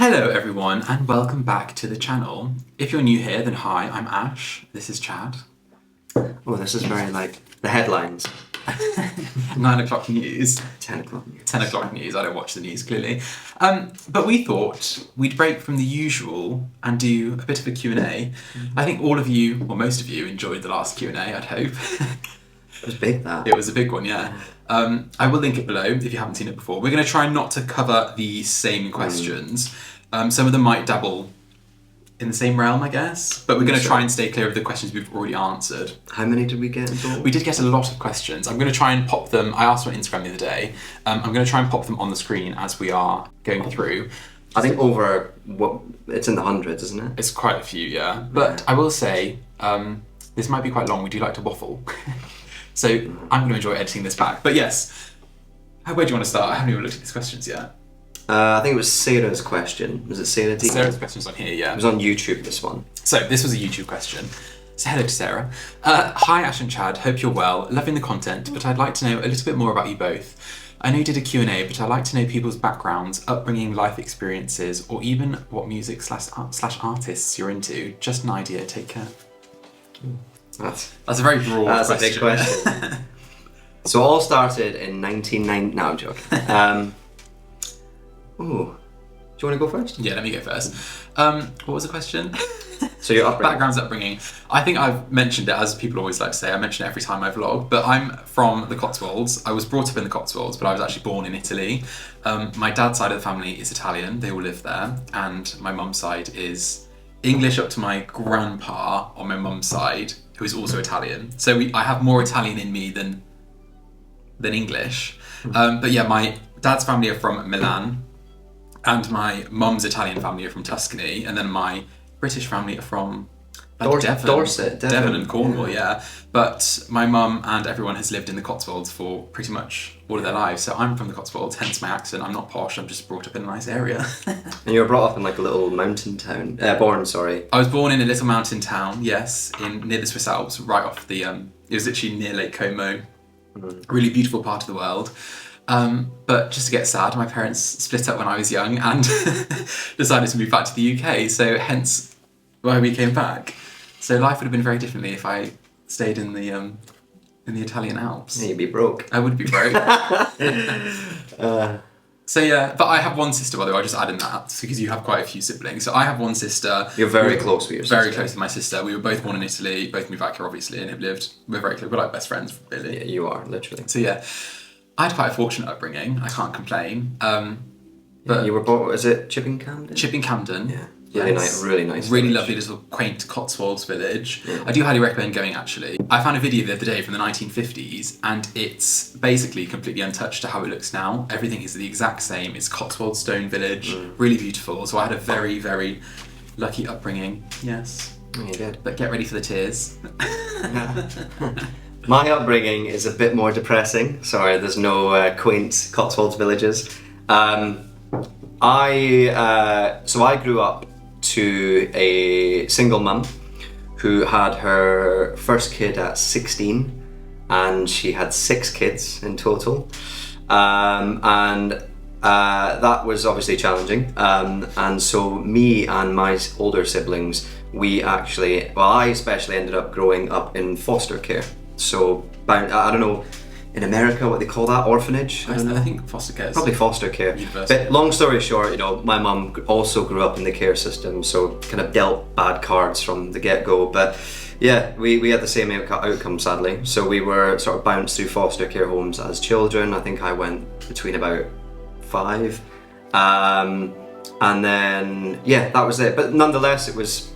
Hello everyone and welcome back to the channel. If you're new here, then hi, I'm Ash, this is Chad. Oh, this is very like the headlines. 9 o'clock news. 10 o'clock news. 10 o'clock news, I don't watch the news clearly. But we thought we'd break from the usual and do a bit of a Q&A. I think all of you, or most of you, enjoyed the last Q&A, I'd hope. It was big, that. It was a big one, yeah. I will link it below if you haven't seen it before. We're going to try not to cover the same questions. Some of them might dabble in the same realm, I guess, but we're going to try and stay clear of the questions we've already answered. How many did we get in total? We did get a lot of questions. I'm going to try and pop them. I asked on Instagram the other day. I'm going to try and pop them on the screen as we are going through. I think it's in the hundreds, isn't it? It's quite a few, yeah. But I will say, this might be quite long. We do like to waffle. So I'm going to enjoy editing this back. But yes, where do you want to start? I haven't even looked at these questions yet. I think it was Sarah's question. Was it Sarah D? Sarah's question's on here, yeah. It was on YouTube, this one. So this was a YouTube question. So hello to Sarah. Hi Ash and Chad, hope you're well. Loving the content, but I'd like to know a little bit more about you both. I know you did a Q&A, but I'd like to know people's backgrounds, upbringing, life experiences, or even what music slash artists you're into. Just an idea, take care. That's a very broad question. A big question. So it all started in 1990. No, I'm joking. Do you want to go first? Yeah, let me go first. What was the question? So your upbringing. Background's upbringing. I think I've mentioned it, as people always like to say. I mention it every time I vlog, but I'm from the Cotswolds. I was brought up in the Cotswolds, but I was actually born in Italy. My dad's side of the family is Italian. They all live there. And my mum's side is English up to my grandpa on my mum's side, who is also Italian. So I have more Italian in me than English. But yeah, my dad's family are from Milan, and my mum's Italian family are from Tuscany, and then my British family are from Devon and Cornwall, yeah. But my mum and everyone has lived in the Cotswolds for pretty much all of their lives. So I'm from the Cotswolds, hence my accent. I'm not posh, I'm just brought up in a nice area. And you were brought up in like a little mountain town. I was born in a little mountain town, yes, near the Swiss Alps, right off the, it was literally near Lake Como. Really beautiful part of the world. But just to get sad, my parents split up when I was young and decided to move back to the UK, so hence why we came back. So life would have been very differently if I stayed in the Italian Alps. Yeah, you'd be broke. I would be broke. So yeah, but I have one sister, by the way, I just added that, because you have quite a few siblings. So I have one sister. You're very close with your sister. Very close with my sister. We were both born in Italy, both moved back here obviously, and we're very close. We're like best friends, really. Yeah, you are, literally. So yeah, I had quite a fortunate upbringing, I can't complain. But you were born, is it Chipping Camden? Chipping Camden. Yeah. Really nice. Really village. lovely little quaint Cotswolds village. Yeah. I do highly recommend going, actually. I found a video the other day from the 1950s, and it's basically completely untouched to how it looks now. Everything is the exact same. It's Cotswold stone village, really beautiful. So I had a very, very lucky upbringing. Yes. Oh, you did. But get ready for the tears. My upbringing is a bit more depressing. Sorry, there's no quaint Cotswolds villages. I grew up to a single mum who had her first kid at 16, and she had 6 kids in total. That was obviously challenging. And so me and my older siblings, I especially ended up growing up in foster care. So, I don't know, in America, what they call that, orphanage? I think foster care. Probably foster care. But long story short, my mum also grew up in the care system, so kind of dealt bad cards from the get-go. But yeah, we had the same outcome, sadly. So we were sort of bounced through foster care homes as children. I think I went between about 5. And then, yeah, that was it. But nonetheless, it was,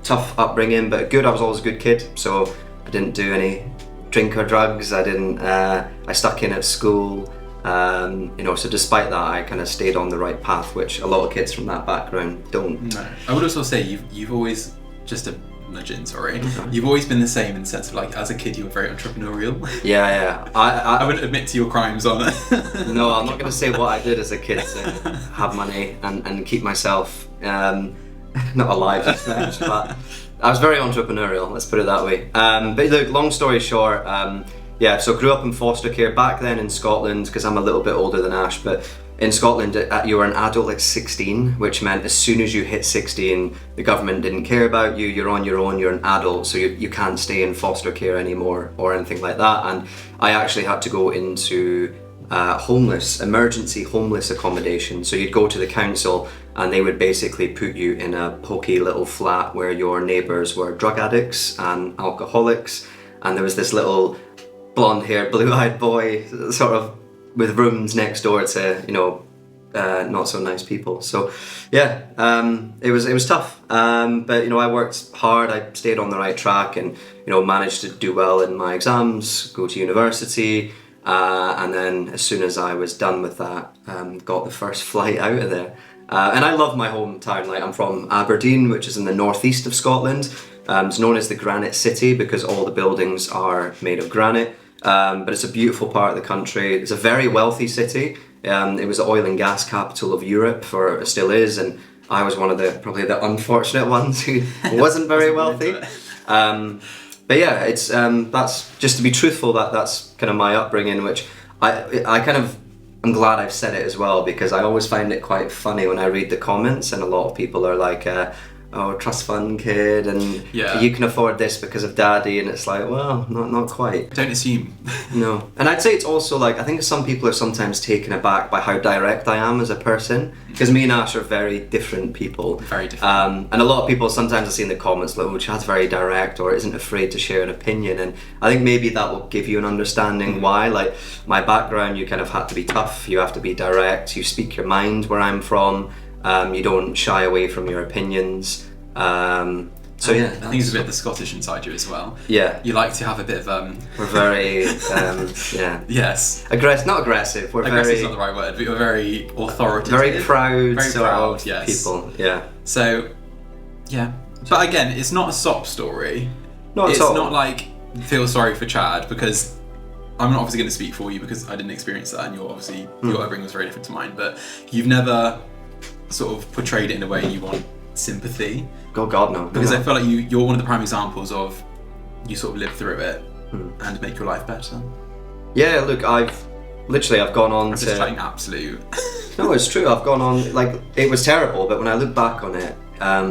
tough upbringing, but good. I was always a good kid, so I didn't do any drink or drugs. I stuck in at school, so despite that I kind of stayed on the right path, which a lot of kids from that background don't. No. I would also say you've always, just a nudge in, sorry, you've always been the same in the sense of like, as a kid you were very entrepreneurial. Yeah. I wouldn't admit to your crimes on it. No, I'm not going to say what I did as a kid to have money and keep myself not alive as much, but I was very entrepreneurial, let's put it that way. But look, long story short, so grew up in foster care back then in Scotland, because I'm a little bit older than Ash, but in Scotland, you were an adult at 16, which meant as soon as you hit 16, the government didn't care about you, you're on your own, you're an adult, so you can't stay in foster care anymore or anything like that. And I actually had to go into emergency homeless accommodation. So you'd go to the council and they would basically put you in a pokey little flat where your neighbours were drug addicts and alcoholics, and there was this little blonde-haired, blue-eyed boy sort of with rooms next door to, not so nice people. So yeah, it was tough, but I worked hard, I stayed on the right track, and managed to do well in my exams, go to university, and then as soon as I was done with that, got the first flight out of there. And I love my hometown. Like, I'm from Aberdeen, which is in the northeast of Scotland. It's known as the Granite City because all the buildings are made of granite. But it's a beautiful part of the country. It's a very wealthy city. It was the oil and gas capital of Europe, it still is, and I was one of probably the unfortunate ones who wasn't very wealthy. But yeah, it's that's just to be truthful. That's kind of my upbringing, which I'm glad I've said it as well, because I always find it quite funny when I read the comments, and a lot of people are like, "Oh, trust fund kid, and you can afford this because of daddy," and it's like, well, not quite. Don't assume. No, and I'd say it's also like, I think some people are sometimes taken aback by how direct I am as a person, because me and Ash are very different people. Very different. And a lot of people sometimes I see in the comments like, "Oh, Chad's very direct," or isn't afraid to share an opinion, and I think maybe that will give you an understanding why. Like, my background, you kind of had to be tough, you have to be direct, you speak your mind where I'm from. You don't shy away from your opinions. So yeah, I think it's a bit the Scottish inside you as well. Yeah, you like to have a bit of We're very yes. Not aggressive. We're aggressive very. Is not the right word, but you're very authoritative. Very proud. Very proud. Yes. People. Yeah. So, yeah, but again, it's not a sob story. Not it's at all. not like feel sorry for Chad, because I'm not obviously going to speak for you because I didn't experience that, and your upbringing was very different to mine. But you've never sort of portrayed it in a way you want sympathy. Oh God, no. Because I feel like you're one of the prime examples of you sort of live through it and make your life better. Yeah, look, I've gone on I'm to. Just chatting absolute. No, it's true. I've gone on, like, it was terrible, but when I look back on it, I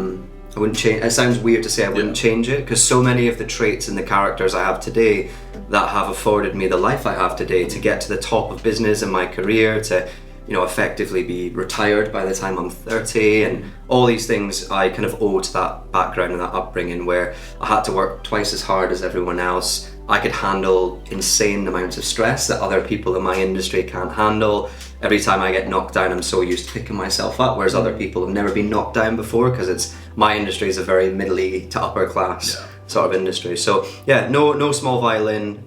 wouldn't change. It sounds weird to say I wouldn't change it, because so many of the traits and the characters I have today that have afforded me the life I have today, to get to the top of business in my career, to effectively be retired by the time I'm 30, and all these things I kind of owe to that background and that upbringing, where I had to work twice as hard as everyone else. I could handle insane amounts of stress that other people in my industry can't handle. Every time I get knocked down, I'm so used to picking myself up, whereas other people have never been knocked down before, because my industry is a very middle to upper class sort of industry. So yeah, no small violin.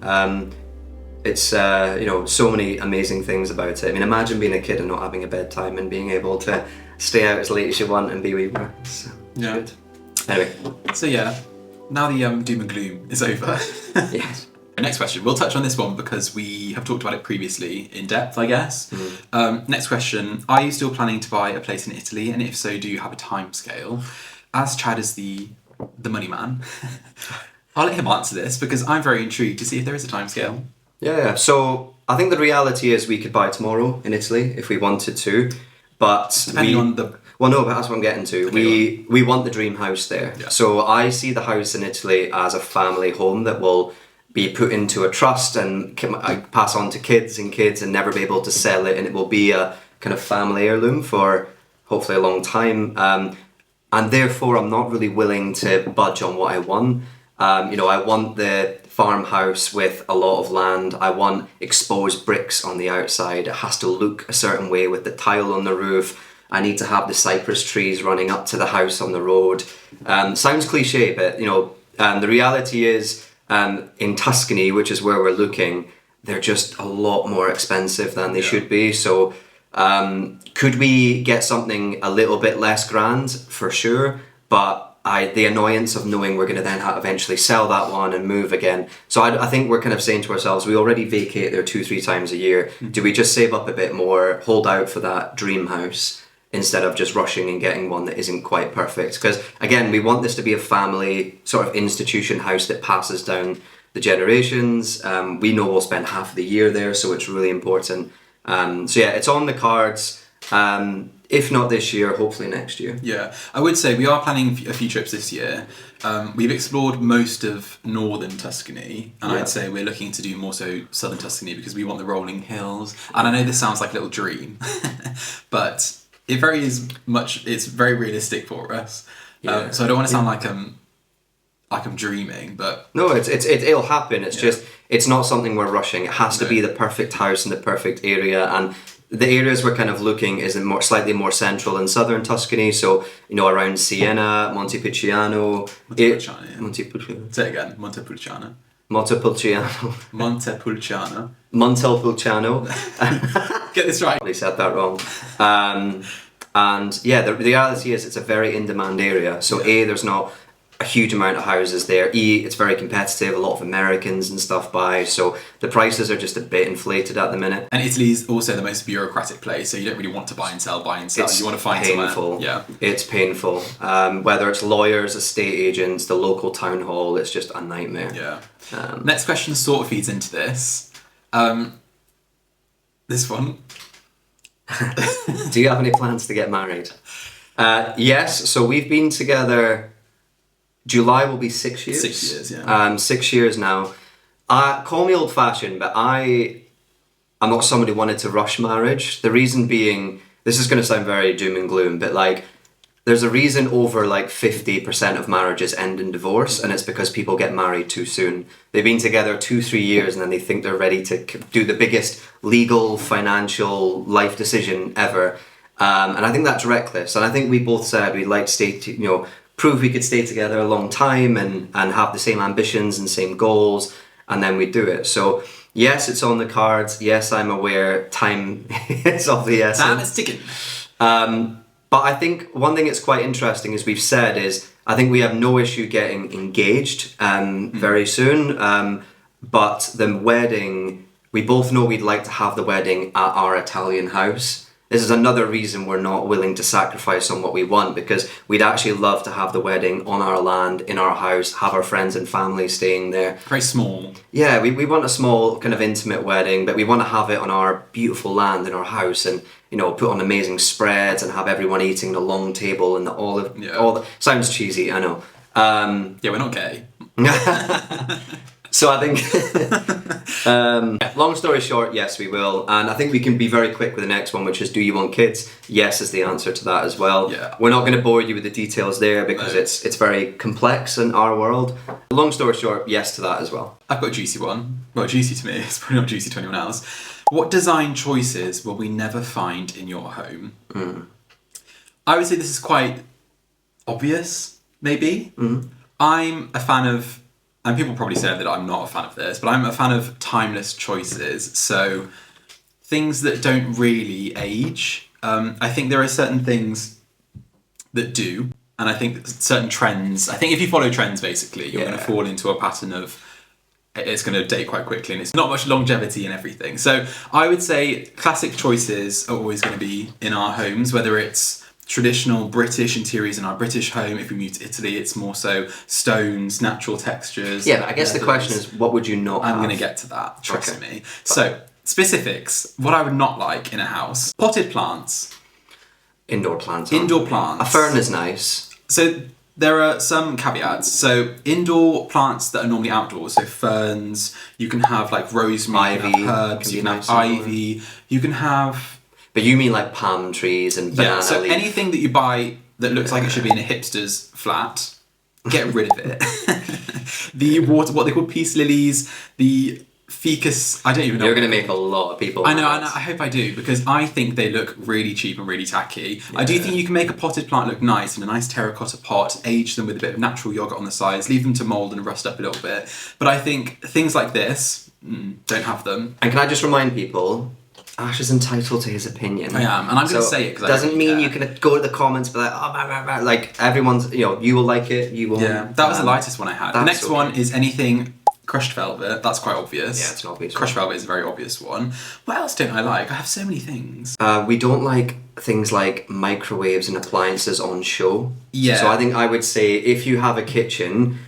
It's so many amazing things about it. I mean, imagine being a kid and not having a bedtime and being able to stay out as late as you want and be where you were. So, good. Anyway. So yeah, now the doom and gloom is over. Yes. Next question. We'll touch on this one because we have talked about it previously in depth, I guess. Next question. Are you still planning to buy a place in Italy? And if so, do you have a time scale? As Chad is the money man, I'll let him answer this because I'm very intrigued to see if there is a time scale. Yeah, so I think the reality is we could buy tomorrow in Italy if we wanted to, but depending on the... Well, no, but that's what I'm getting to. We want the dream house there. Yeah. So I see the house in Italy as a family home that will be put into a trust and pass on to kids and never be able to sell it, and it will be a kind of family heirloom for hopefully a long time. And therefore, I'm not really willing to budge on what I want. I want the farmhouse with a lot of land. I want exposed bricks on the outside. It has to look a certain way with the tile on the roof. I need to have the cypress trees running up to the house on the road. Sounds cliche, but the reality is in Tuscany, which is where we're looking, they're just a lot more expensive than they should be. So could we get something a little bit less grand? For sure, but the annoyance of knowing we're going to then eventually sell that one and move again. So I think we're kind of saying to ourselves, we already vacate there 2-3 times a year. Do we just save up a bit more, hold out for that dream house instead of just rushing and getting one that isn't quite perfect? Because again, we want this to be a family sort of institution house that passes down the generations. We know we'll spend half of the year there, so it's really important So yeah, it's on the cards. If not this year, hopefully next year. Yeah, I would say we are planning a few trips this year. We've explored most of northern Tuscany, and I'd say we're looking to do more so southern Tuscany because we want the rolling hills. And I know this sounds like a little dream, but it's very realistic for us. Yeah. So I don't want to sound like I'm dreaming, but no, it'll happen. It's just it's not something we're rushing. It has to be the perfect house in the perfect area, and the areas we're kind of looking is slightly more central in southern Tuscany, so around Siena, Montepulciano. Montepulciano. Say it again. Montepulciano. Montepulciano. Get this right. I said that wrong. And yeah, the reality is it's a very in-demand area. So there's not a huge amount of houses there. It's very competitive. A lot of Americans and stuff buy, so the prices are just a bit inflated at the minute. And Italy's also the most bureaucratic place, so you don't really want to buy and sell. It's you want to find painful. somewhere. Yeah, it's painful. Whether it's lawyers, estate agents, the local town hall, it's just a nightmare. Yeah. Next question sort of feeds into this. This one. Do you have any plans to get married? Yes. So we've been together. July will be 6 years. 6 years, yeah. 6 years now. Call me old-fashioned, but I'm not somebody who wanted to rush marriage. The reason being, this is going to sound very doom and gloom, but there's a reason over 50% of marriages end in divorce, and it's because people get married too soon. They've been together 2-3 years, and then they think they're ready to do the biggest legal, financial, life decision ever. And I think that's reckless. And I think we both said we'd like to stay, prove we could stay together a long time and have the same ambitions and same goals, and then we do it. So yes, it's on the cards. Yes, I'm aware time is of the essence. Time is ticking. But I think one thing that's quite interesting, as we've said, is I think we have no issue getting engaged very soon. But the wedding, we both know we'd like to have the wedding at our Italian house. This is another reason we're not willing to sacrifice on what we want, because we'd actually love to have the wedding on our land, in our house, have our friends and family staying there. Very small. Yeah, we want a small kind of intimate wedding, but we want to have it on our beautiful land in our house, and put on amazing spreads and have everyone eating at a long table and all the sounds cheesy, I know. Yeah, we're not gay. So I think, long story short, yes, we will. And I think we can be very quick with the next one, which is, do you want kids? Yes is the answer to that as well. Yeah. We're not going to bore you with the details there because it's very complex in our world. Long story short, yes to that as well. I've got a juicy one. Well, juicy to me. It's probably not juicy to anyone else. What design choices will we never find in your home? I would say this is quite obvious, maybe. I'm a fan of... And people probably say that I'm not a fan of this, but I'm a fan of timeless choices. So things that don't really age. I think there are certain things that do, and I think certain trends. I think if you follow trends, basically, you're going to fall into a pattern of it's going to date quite quickly, and it's not much longevity in everything. So I would say classic choices are always going to be in our homes, whether it's traditional British interiors in our British home. If we move to Italy, it's more so stones, natural textures. Yeah, but I guess the question is, what would you not have? I'm going to get to that, trust me. So, specifics. What I would not like in a house. Potted plants. Indoor plants. Indoor plants. A fern is nice. So, there are some caveats. So, indoor plants that are normally outdoors, so ferns, you can have rosemary, ivy, you can have herbs, you can have ivy, you can have... But you mean palm trees and banana so leaf. Anything that you buy that looks like it should be in a hipster's flat, get rid of it. What they call peace lilies, the ficus, I don't even know. You're going to make a lot of people I know, and I hope I do, because I think they look really cheap and really tacky. Yeah. I do think you can make a potted plant look nice in a nice terracotta pot, age them with a bit of natural yogurt on the sides, leave them to mould and rust up a little bit. But I think things like this, don't have them. And can I just remind people... Ash is entitled to his opinion. I am, and I'm going to say it because doesn't mean you can go to the comments and be like, oh, blah, blah, blah. Everyone's, you will like it, you won't. Yeah, that was the lightest one I had. The next one is anything crushed velvet. That's quite obvious. Yeah, it's an obvious Crushed velvet is a very obvious one. What else don't I like? I have so many things. We don't like things like microwaves and appliances on show. Yeah. So I think I would say if you have a kitchen,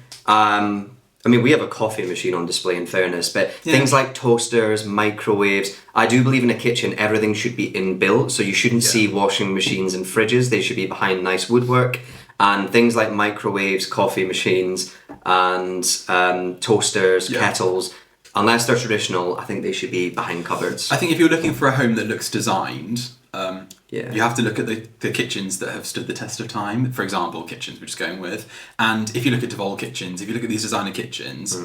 I mean, we have a coffee machine on display in fairness, but things like toasters, microwaves, I do believe in a kitchen, everything should be inbuilt. So you shouldn't see washing machines and fridges. They should be behind nice woodwork. And things like microwaves, coffee machines, and toasters, kettles, unless they're traditional, I think they should be behind cupboards. I think if you're looking for a home that looks designed, you have to look at the kitchens that have stood the test of time. For example, kitchens we're just going with. And if you look at Devol kitchens, if you look at these designer kitchens,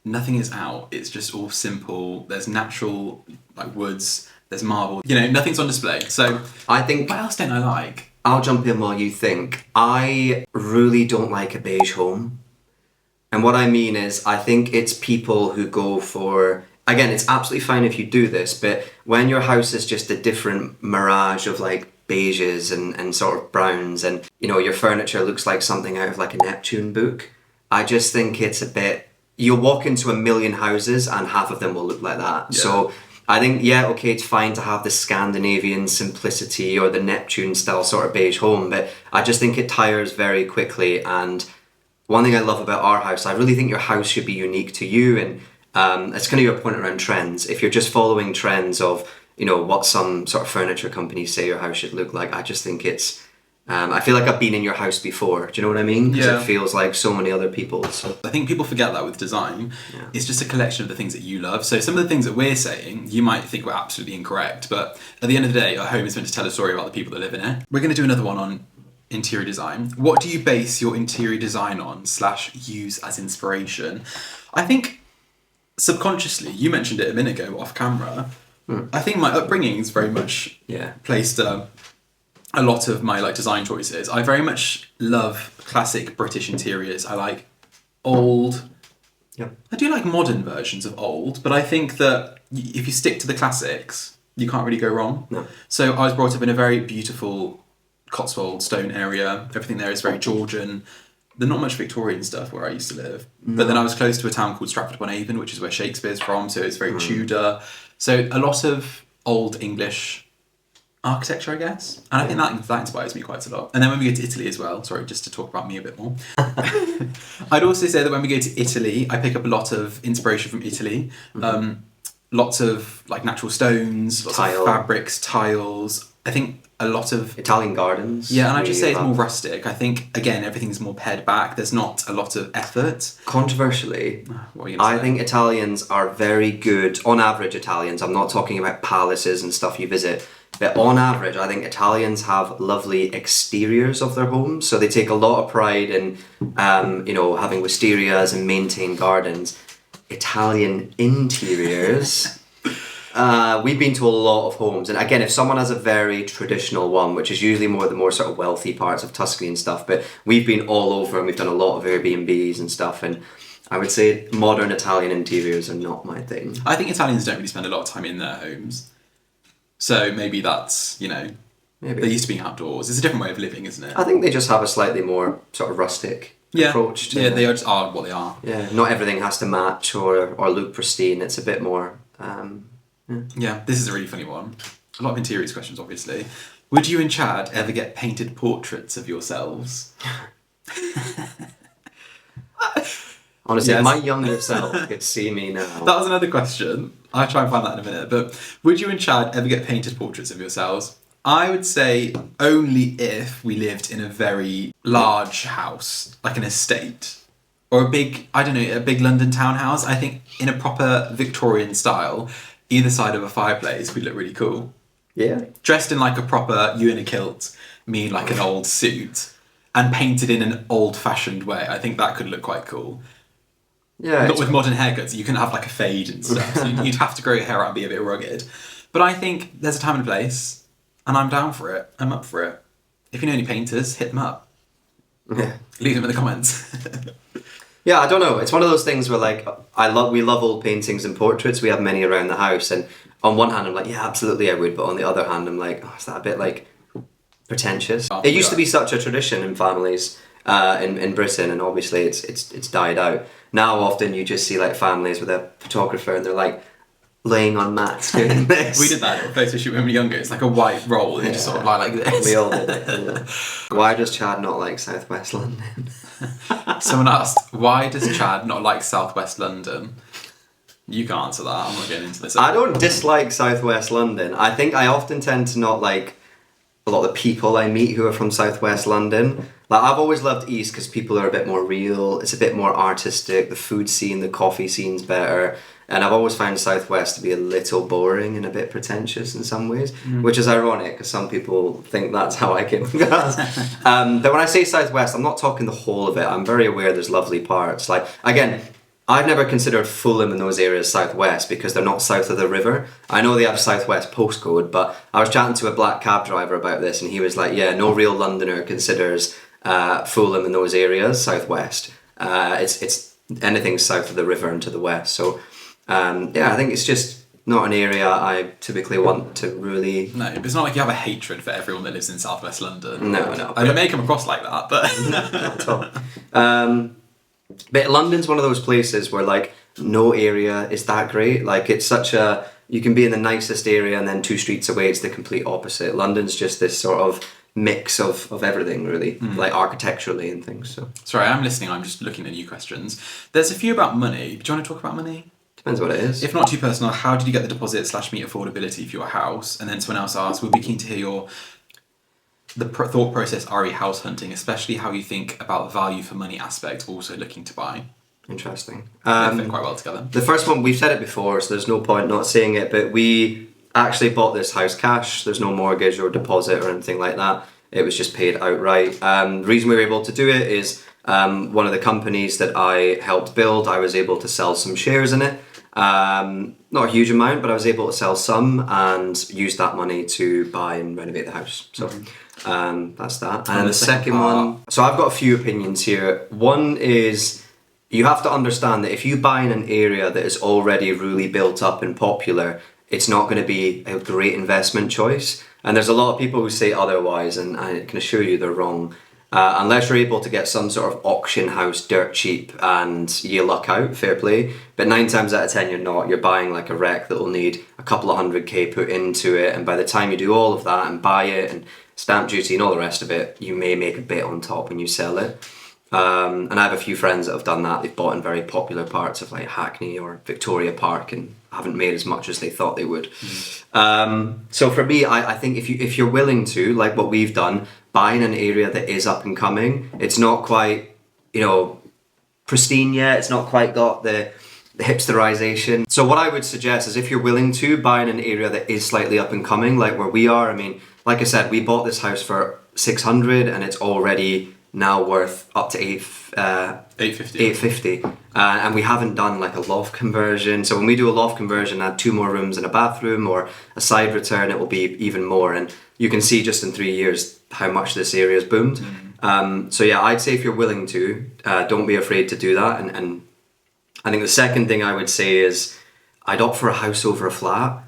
nothing is out. It's just all simple. There's natural like woods. There's marble. You know, nothing's on display. So I think... What else don't I like? I'll jump in while you think. I really don't like a beige home. And what I mean is, I think it's people who go for... Again, it's absolutely fine if you do this, but when your house is just a different mirage of like beiges and sort of browns, and you know, your furniture looks like something out of like a Neptune book, I just think it's a bit... You'll walk into a million houses and half of them will look like that. Yeah. So I think, okay, it's fine to have the Scandinavian simplicity or the Neptune style sort of beige home, but I just think it tires very quickly. And one thing I love about our house, I really think your house should be unique to you. And it's kind of your point around trends. If you're just following trends of, you know, what some sort of furniture companies say your house should look like, I just think it's... I feel like I've been in your house before. Do you know what I mean? Because it feels like so many other people's. So. I think people forget that with design. Yeah. It's just a collection of the things that you love. So some of the things that we're saying, you might think we're absolutely incorrect, but at the end of the day, our home is meant to tell a story about the people that live in it. We're going to do another one on interior design. What do you base your interior design on / use as inspiration? I think subconsciously, you mentioned it a minute ago off camera, I think my upbringing is very much placed... a lot of my like design choices. I very much love classic British interiors. I like old. Yeah. I do like modern versions of old, but I think that if you stick to the classics, you can't really go wrong. No. So I was brought up in a very beautiful Cotswold stone area. Everything there is very Georgian. There's not much Victorian stuff where I used to live. No. But then I was close to a town called Stratford-upon-Avon, which is where Shakespeare's from, so it's very Tudor. So a lot of old English architecture, I guess. And I think that inspires me quite a lot. And then when we go to Italy as well, sorry, just to talk about me a bit more. I'd also say that when we go to Italy, I pick up a lot of inspiration from Italy. Lots of like natural stones, lots of fabrics, tiles. I think a lot of... Italian gardens. Yeah, and I just say it's more rustic. I think, again, everything's more pared back. There's not a lot of effort. Controversially, I think Italians are very good, on average Italians, I'm not talking about palaces and stuff you visit, but on average, I think Italians have lovely exteriors of their homes. So they take a lot of pride in, you know, having wisterias and maintained gardens. Italian interiors... we've been to a lot of homes, and again, if someone has a very traditional one, which is usually the more sort of wealthy parts of Tuscany and stuff, but we've been all over and we've done a lot of Airbnbs and stuff, and I would say modern Italian interiors are not my thing. I think Italians don't really spend a lot of time in their homes, so maybe that's, you know, they're used to being outdoors. It's a different way of living, isn't it? I think they just have a slightly more sort of rustic approach to they are what they are. Yeah, not everything has to match or look pristine. It's a bit more... Yeah, this is a really funny one. A lot of interiors questions, obviously. Would you and Chad ever get painted portraits of yourselves? Honestly, yes. My younger self could see me now. That was another question. I'll try and find that in a minute. But would you and Chad ever get painted portraits of yourselves? I would say only if we lived in a very large house, like an estate. Or a big London townhouse. I think in a proper Victorian style, either side of a fireplace would look really cool. Yeah. Dressed in like a proper, you in a kilt, me in like an old suit, and painted in an old-fashioned way. I think that could look quite cool. Yeah. Not with modern haircuts. You can have like a fade and stuff. So you'd have to grow your hair out and be a bit rugged. But I think there's a time and a place, and I'm down for it. I'm up for it. If you know any painters, hit them up. Yeah. Leave them in the comments. Yeah, I don't know. It's one of those things where like we love old paintings and portraits. We have many around the house, and on one hand I'm like, yeah, absolutely I would, but on the other hand I'm like, oh, is that a bit like pretentious? It used to be such a tradition in families in Britain, and obviously it's died out. Now often you just see like families with a photographer and they're like laying on mats doing this. We did that at a photo shoot when we were younger. It's like a white roll and you just sort of lie like this. We all did it. Yeah. Why does Chad not like Southwest London? Someone asked, why does Chad not like Southwest London? You can answer that. I'm not getting into this. I don't dislike Southwest London. I think I often tend to not like a lot of the people I meet who are from Southwest London. Like, I've always loved East because people are a bit more real. It's a bit more artistic. The food scene, the coffee scene's better. And I've always found Southwest to be a little boring and a bit pretentious in some ways, which is ironic because some people think that's how I came across. But when I say Southwest, I'm not talking the whole of it. I'm very aware there's lovely parts. Like, again, I've never considered Fulham and those areas Southwest because they're not south of the river. I know they have Southwest postcode, but I was chatting to a black cab driver about this and he was like, yeah, no real Londoner considers Fulham and those areas Southwest. It's anything south of the river and to the west. So I think it's just not an area I typically want to really... No, but it's not like you have a hatred for everyone that lives in Southwest London. No. I mean, it may come across like that, but... Not at all. But London's one of those places where, like, no area is that great. Like, it's such a... You can be in the nicest area and then 2 streets away it's the complete opposite. London's just this sort of mix of everything, really, like architecturally and things. So sorry, I'm listening. I'm just looking at new questions. There's a few about money. Do you want to talk about money? Depends what it is. If not too personal, how did you get the deposit / meet affordability for your house? And then someone else asked, we'd be keen to hear the thought process RE house hunting, especially how you think about the value for money aspect, also looking to buy. Interesting. They fit quite well together. The first one, we've said it before, so there's no point not saying it, but we actually bought this house cash. There's no mortgage or deposit or anything like that. It was just paid outright. The reason we were able to do it is one of the companies that I helped build, I was able to sell some shares in it. Not a huge amount, but I was able to sell some and use that money to buy and renovate the house. So that's that. And the second one, so I've got a few opinions here. One is you have to understand that if you buy in an area that is already really built up and popular, it's not going to be a great investment choice. And there's a lot of people who say otherwise, and I can assure you they're wrong. Unless you're able to get some sort of auction house dirt cheap and you luck out, fair play. But 9 times out of 10 you're not. You're buying like a wreck that will need a couple of $100K put into it, and by the time you do all of that and buy it and stamp duty and all the rest of it, you may make a bit on top when you sell it. And I have a few friends that have done that. They've bought in very popular parts of like Hackney or Victoria Park and haven't made as much as they thought they would. So for me, I think if you're willing to, like what we've done, buy in an area that is up and coming, it's not quite, pristine yet, it's not quite got the hipsterization. So what I would suggest is if you're willing to buy in an area that is slightly up and coming, like where we are. I mean, like I said, we bought this house for 600 and it's already now worth up to 850, and we haven't done like a loft conversion. So when we do a loft conversion, add 2 more rooms and a bathroom or a side return, it will be even more. And you can see just in 3 years how much this area has boomed. So yeah, I'd say if you're willing to, don't be afraid to do that. And I think the second thing I would say is I'd opt for a house over a flat.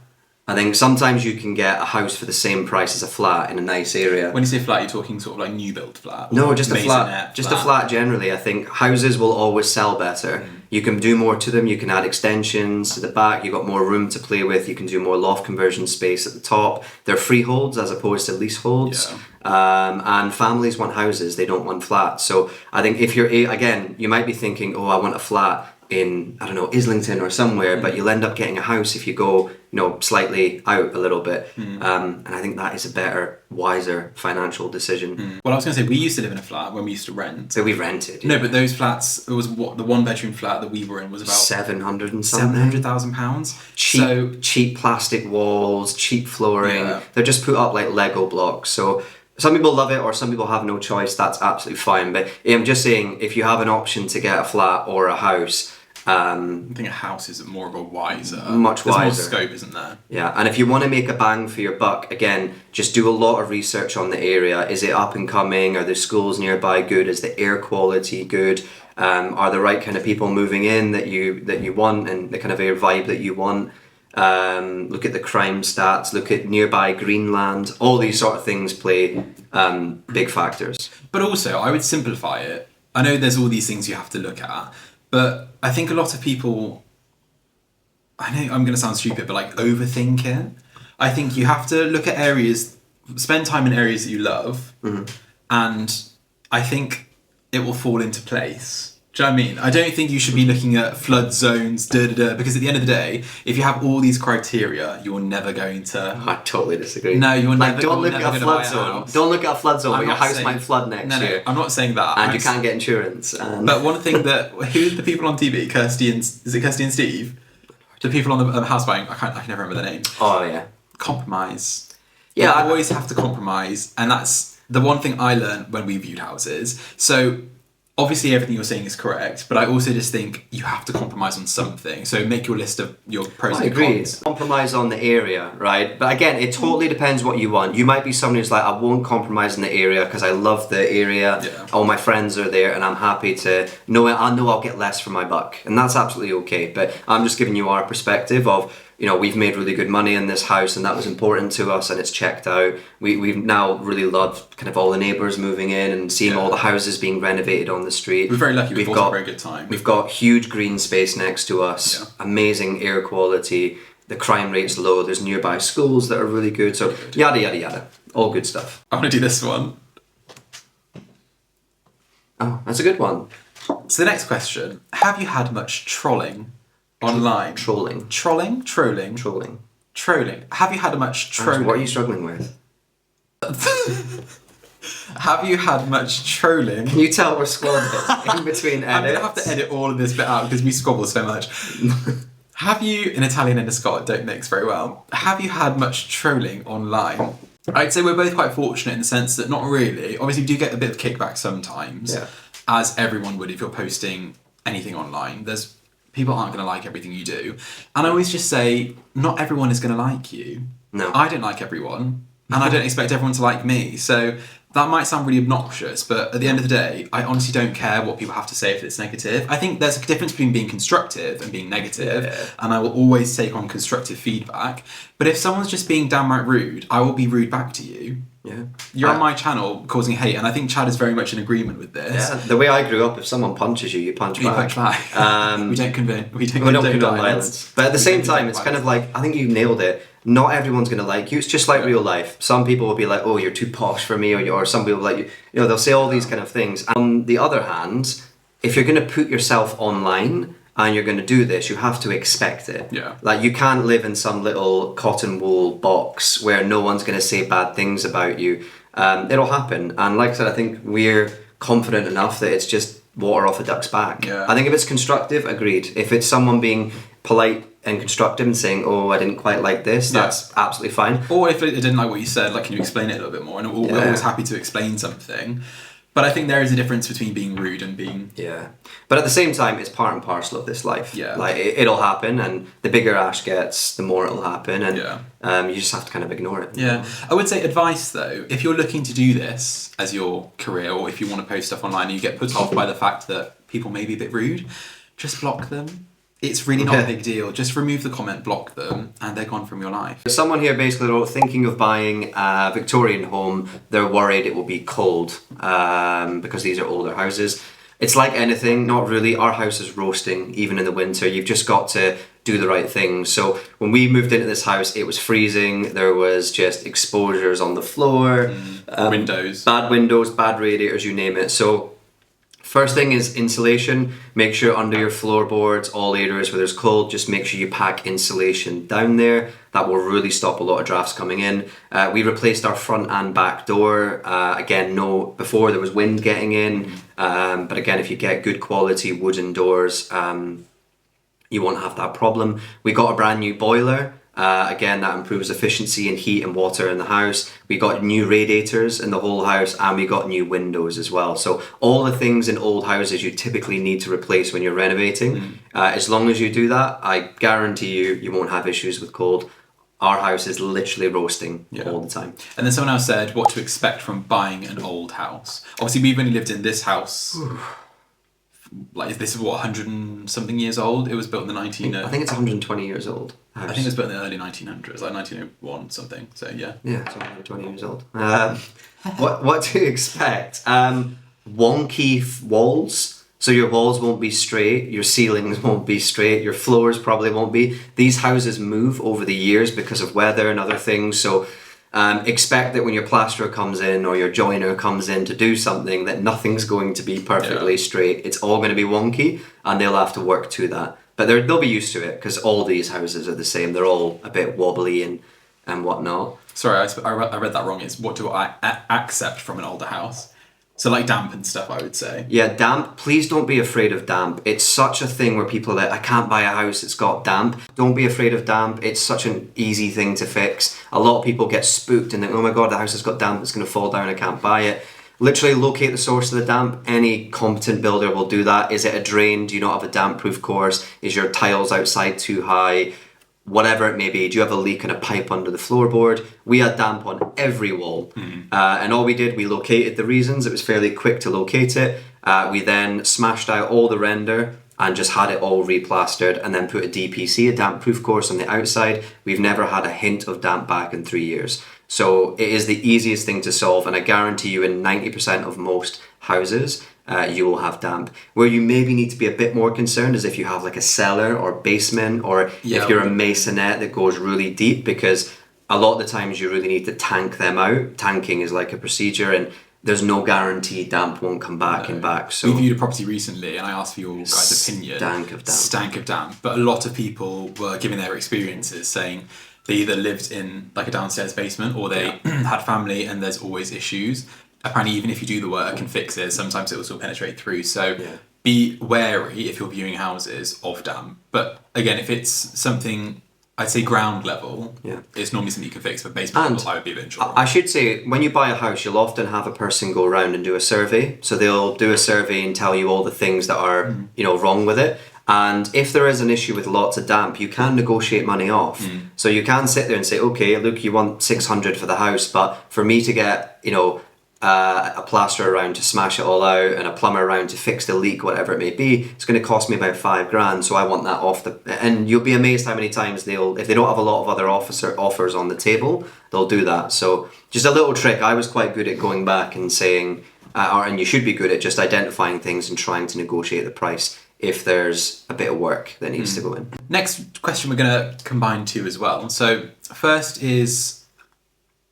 I think sometimes you can get a house for the same price as a flat in a nice area. When you say flat, you're talking sort of like new build flat? No, just a flat. Just a flat generally. I think houses will always sell better. You can do more to them. You can add extensions to the back. You've got more room to play with. You can do more loft conversion space at the top. They're freeholds as opposed to leaseholds. Yeah. And families want houses. They don't want flats. So I think if you're, again, you might be thinking, oh, I want a flat in, I don't know, Islington or somewhere, but you'll end up getting a house if you go, slightly out a little bit. And I think that is a better, wiser financial decision. Well, I was going to say, we used to live in a flat when we used to rent. So we rented. No, but those flats, it was what the 1-bedroom flat that we were in was about 700 and something. £700,000. Cheap plastic walls, cheap flooring. Yeah. They're just put up like Lego blocks. So some people love it or some people have no choice. That's absolutely fine. But I'm just saying, if you have an option to get a flat or a house, I think a house is more of a much wiser. There's more scope, isn't there? Yeah, and if you want to make a bang for your buck, again, just do a lot of research on the area. Is it up and coming? Are the schools nearby good? Is the air quality good? Are the right kind of people moving in that you want and the kind of air vibe that you want? Look at the crime stats. Look at nearby greenland. All these sort of things play big factors. But also, I would simplify it. I know there's all these things you have to look at. But I think a lot of people, I know I'm going to sound stupid, but like overthink it. I think you have to look at areas, spend time in areas that you love. And I think it will fall into place. Do you know what I mean? I don't think you should be looking at flood zones, because at the end of the day, if you have all these criteria, you're never going to... I totally disagree. No, you're never, don't look you're at never a gonna buy flood a zone. house. Don't look at a flood zone, I'm but your not house saying- might flood next year. I'm not saying that. And you can't get insurance. But one thing that... Who's the people on TV? Is it Kirsty and Steve? The people on the house buying... I can never remember their name. Oh, yeah. Compromise. Yeah, You always have to compromise, and that's the one thing I learned when we viewed houses. So obviously everything you're saying is correct, but I also just think you have to compromise on something. So make your list of your pros and cons. Compromise on the area, right? But again, it totally depends what you want. You might be someone who's like, I won't compromise in the area because I love the area. Yeah. All my friends are there and I'm happy to know it. I know I'll get less for my buck. And that's absolutely okay. But I'm just giving you our perspective of, you know, we've made really good money in this house and that was important to us and it's checked out. We've now really loved kind of all the neighbours moving in and seeing all the houses being renovated on the street. We're very lucky. We've got a very good time. We've got huge green space next to us, amazing air quality, the crime rate's low, there's nearby schools that are really good, so yada yada yada. All good stuff. I want to do this one. Oh, that's a good one. So the next question, have you had much trolling online? Trolling. Trolling? Trolling. Trolling. Trolling. Have you had much trolling? What are you struggling with? Have you had much trolling? Can you tell we're squabbling in between edits? I'm going to have to edit all of this bit out because we squabble so much. Have you, an Italian and a Scot don't mix very well, have you had much trolling online? I'd say we're both quite fortunate in the sense that not really. Obviously, we do get a bit of kickback sometimes, as everyone would if you're posting anything online. There's people aren't going to like everything you do. And I always just say, not everyone is going to like you. No. I don't like everyone, and I don't expect everyone to like me. So that might sound really obnoxious, but at the end of the day, I honestly don't care what people have to say if it's negative. I think there's a difference between being constructive and being negative, and I will always take on constructive feedback. But if someone's just being downright rude, I will be rude back to you. Yeah. You're on my channel causing hate, and I think Chad is very much in agreement with this. Yeah. The way I grew up, if someone punches you, you punch back. Punch back. We don't condone violence. But at the same time, it's kind of like, I think you nailed it. Not everyone's going to like you. It's just like real life. Some people will be like, oh, you're too posh for me, or some people will like you. You know, they'll say all these kind of things. On the other hand, if you're going to put yourself online and you're going to do this, you have to expect it. Yeah. Like, you can't live in some little cotton wool box where no one's going to say bad things about you. It'll happen. And like I said, I think we're confident enough that it's just water off a duck's back. Yeah. I think if it's constructive, agreed. If it's someone being polite and constructive and saying, oh, I didn't quite like this, that's absolutely fine. Or if they didn't like what you said, like, can you explain it a little bit more? And we're always happy to explain something. But I think there is a difference between being rude and being... Yeah. But at the same time, it's part and parcel of this life. Yeah. Like, it'll happen, and the bigger Ash gets, the more it'll happen, and you just have to kind of ignore it. Yeah. I would say advice, though, if you're looking to do this as your career, or if you want to post stuff online and you get put off by the fact that people may be a bit rude, just block them. It's really not a big deal. Just remove the comment, block them, and they're gone from your life. Someone here basically wrote, thinking of buying a Victorian home, they're worried it will be cold because these are older houses. It's like anything, not really. Our house is roasting, even in the winter. You've just got to do the right thing. So when we moved into this house, it was freezing. There was just exposures on the floor. Windows. Bad windows, bad radiators, you name it. So first thing is insulation. Make sure under your floorboards, all areas where there's cold, just make sure you pack insulation down there. That will really stop a lot of drafts coming in. We replaced our front and back door. Again, before there was wind getting in. But again, if you get good quality wooden doors, you won't have that problem. We got a brand new boiler. Again, that improves efficiency and heat and water in the house. We got new radiators in the whole house, and we got new windows as well. So all the things in old houses you typically need to replace when you're renovating. As long as you do that, I guarantee you won't have issues with cold. Our house is literally roasting all the time. And then someone else said what to expect from buying an old house. Obviously, we've only lived in this house. Like, this is what, 100 and something years old? It was built in the 19... I think it's 120 years old. I think it was built in the early 1900s, like 1901 something, so yeah. Yeah, it's 120 years old. What to expect? Wonky walls. So your walls won't be straight, your ceilings won't be straight, your floors probably won't be. These houses move over the years because of weather and other things, so Expect that when your plasterer comes in or your joiner comes in to do something, that nothing's going to be perfectly straight. It's all going to be wonky, and they'll have to work to that. But they'll be used to it, because all these houses are the same. They're all a bit wobbly and whatnot. Sorry, I read that wrong. It's what do I accept from an older house? So like damp and stuff, I would say. Yeah, damp. Please don't be afraid of damp. It's such a thing where people are like, I can't buy a house, it's got damp. Don't be afraid of damp. It's such an easy thing to fix. A lot of people get spooked and think, oh my God, the house has got damp, it's going to fall down, I can't buy it. Literally locate the source of the damp. Any competent builder will do that. Is it a drain? Do you not have a damp-proof course? Is your tiles outside too high? Whatever it may be. Do you have a leak in a pipe under the floorboard? We had damp on every wall. And all we did, we located the reasons. It was fairly quick to locate it. We then smashed out all the render and just had it all replastered, and then put a DPC, a damp-proof course, on the outside. We've never had a hint of damp back in 3 years. So it is the easiest thing to solve, and I guarantee you in 90% of most houses, you will have damp. Where you maybe need to be a bit more concerned is if you have like a cellar or basement, or if you're a masonette that goes really deep, because a lot of the times you really need to tank them out. Tanking is like a procedure, and there's no guarantee damp won't come back and back. So we viewed a property recently, and I asked for your guys' opinion. Stank of damp. But a lot of people were giving their experiences, saying they either lived in like a downstairs basement, or they had family, and there's always issues. Apparently, even if you do the work and fix it, sometimes it will still penetrate through. So be wary if you're viewing houses of damp. But again, if it's something, I'd say ground level, it's normally something you can fix, but basement level, I would be a bit unsure. I should say, when you buy a house, you'll often have a person go around and do a survey. So they'll do a survey and tell you all the things that are, wrong with it. And if there is an issue with lots of damp, you can negotiate money off. So you can sit there and say, okay, look, you want 600 for the house, but for me to get, a plasterer around to smash it all out and a plumber around to fix the leak, whatever it may be, it's going to cost me about $5,000. So I want that off and you'll be amazed how many times if they don't have a lot of other offers on the table, they'll do that. So just a little trick. I was quite good at going back and saying, and you should be good at just identifying things and trying to negotiate the price if there's a bit of work that needs to go in. Next question we're going to combine two as well. So first is,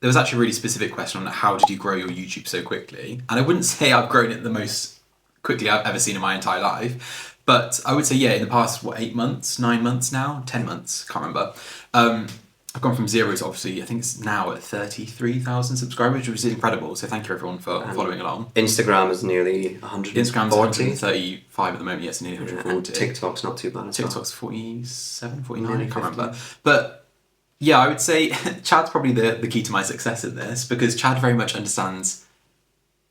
there was actually a really specific question on how did you grow your YouTube so quickly? And I wouldn't say I've grown it the most quickly I've ever seen in my entire life, but I would say, in the past, 8 months, 9 months now, 10 months, can't remember. I've gone from 0 to obviously, I think it's now at 33,000 subscribers, which is incredible. So thank you everyone for following along. Instagram is nearly 140. Instagram's 135 at the moment, yes, nearly 140. And TikTok's not too bad. TikTok's 47, 49, I can't remember. But I would say Chad's probably the key to my success in this, because Chad very much understands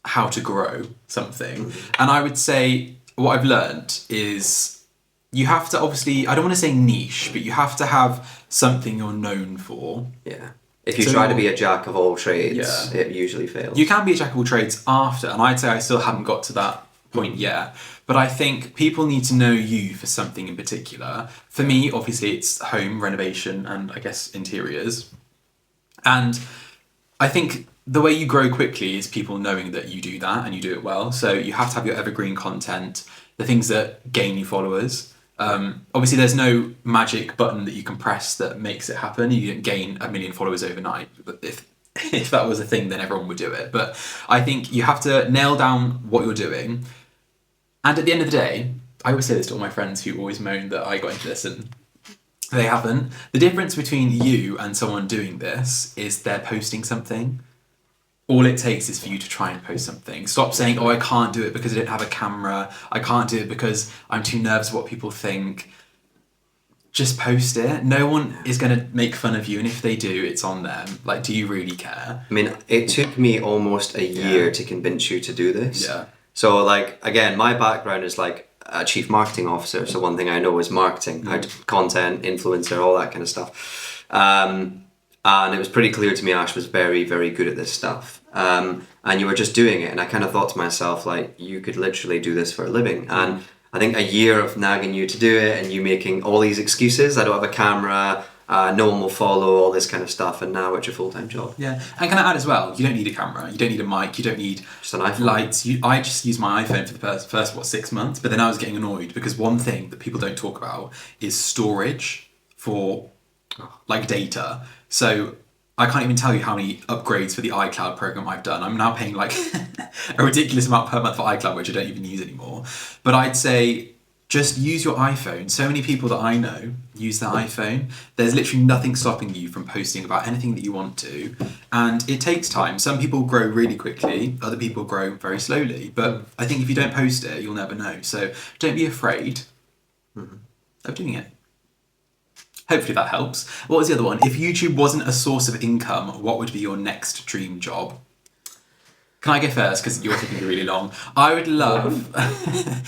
how to grow something. And I would say what I've learned is you have to obviously, I don't want to say niche, but you have to have something you're known for. Yeah. If you try to be a jack of all trades, it usually fails. You can be a jack of all trades after, and I'd say I still haven't got to that point yet. But I think people need to know you for something in particular. For me, obviously, it's home renovation and I guess interiors. And I think the way you grow quickly is people knowing that you do that and you do it well. So you have to have your evergreen content, the things that gain you followers. Obviously, there's no magic button that you can press that makes it happen. You don't gain 1 million followers overnight. If that was a thing, then everyone would do it. But I think you have to nail down what you're doing. And at the end of the day, I always say this to all my friends who always moan that I got into this and they haven't. The difference between you and someone doing this is they're posting something. All it takes is for you to try and post something. Stop saying, I can't do it because I don't have a camera. I can't do it because I'm too nervous what people think. Just post it. No one is going to make fun of you. And if they do, it's on them. Like, do you really care? I mean, it took me almost a year to convince you to do this. Yeah. So, like, again, my background is like a chief marketing officer. So one thing I know is marketing, content, influencer, all that kind of stuff. And it was pretty clear to me Ash was very, very good at this stuff. And you were just doing it. And I kind of thought to myself, like, you could literally do this for a living. And I think a year of nagging you to do it and you making all these excuses, I don't have a camera, no one will follow, all this kind of stuff, and now it's your full-time job. Yeah, and can I add as well, you don't need a camera, you don't need a mic, you don't need just an iPhone. Lights. I just used my iPhone for the first 6 months, but then I was getting annoyed because one thing that people don't talk about is storage for like data. So I can't even tell you how many upgrades for the iCloud program I've done. I'm now paying like a ridiculous amount per month for iCloud, which I don't even use anymore. But I'd say just use your iPhone. So many people that I know use their iPhone. There's literally nothing stopping you from posting about anything that you want to. And it takes time. Some people grow really quickly, other people grow very slowly. But I think if you don't post it, you'll never know. So don't be afraid of doing it. Hopefully that helps. What was the other one? If YouTube wasn't a source of income, what would be your next dream job? Can I go first? Because you're taking really long. I would love,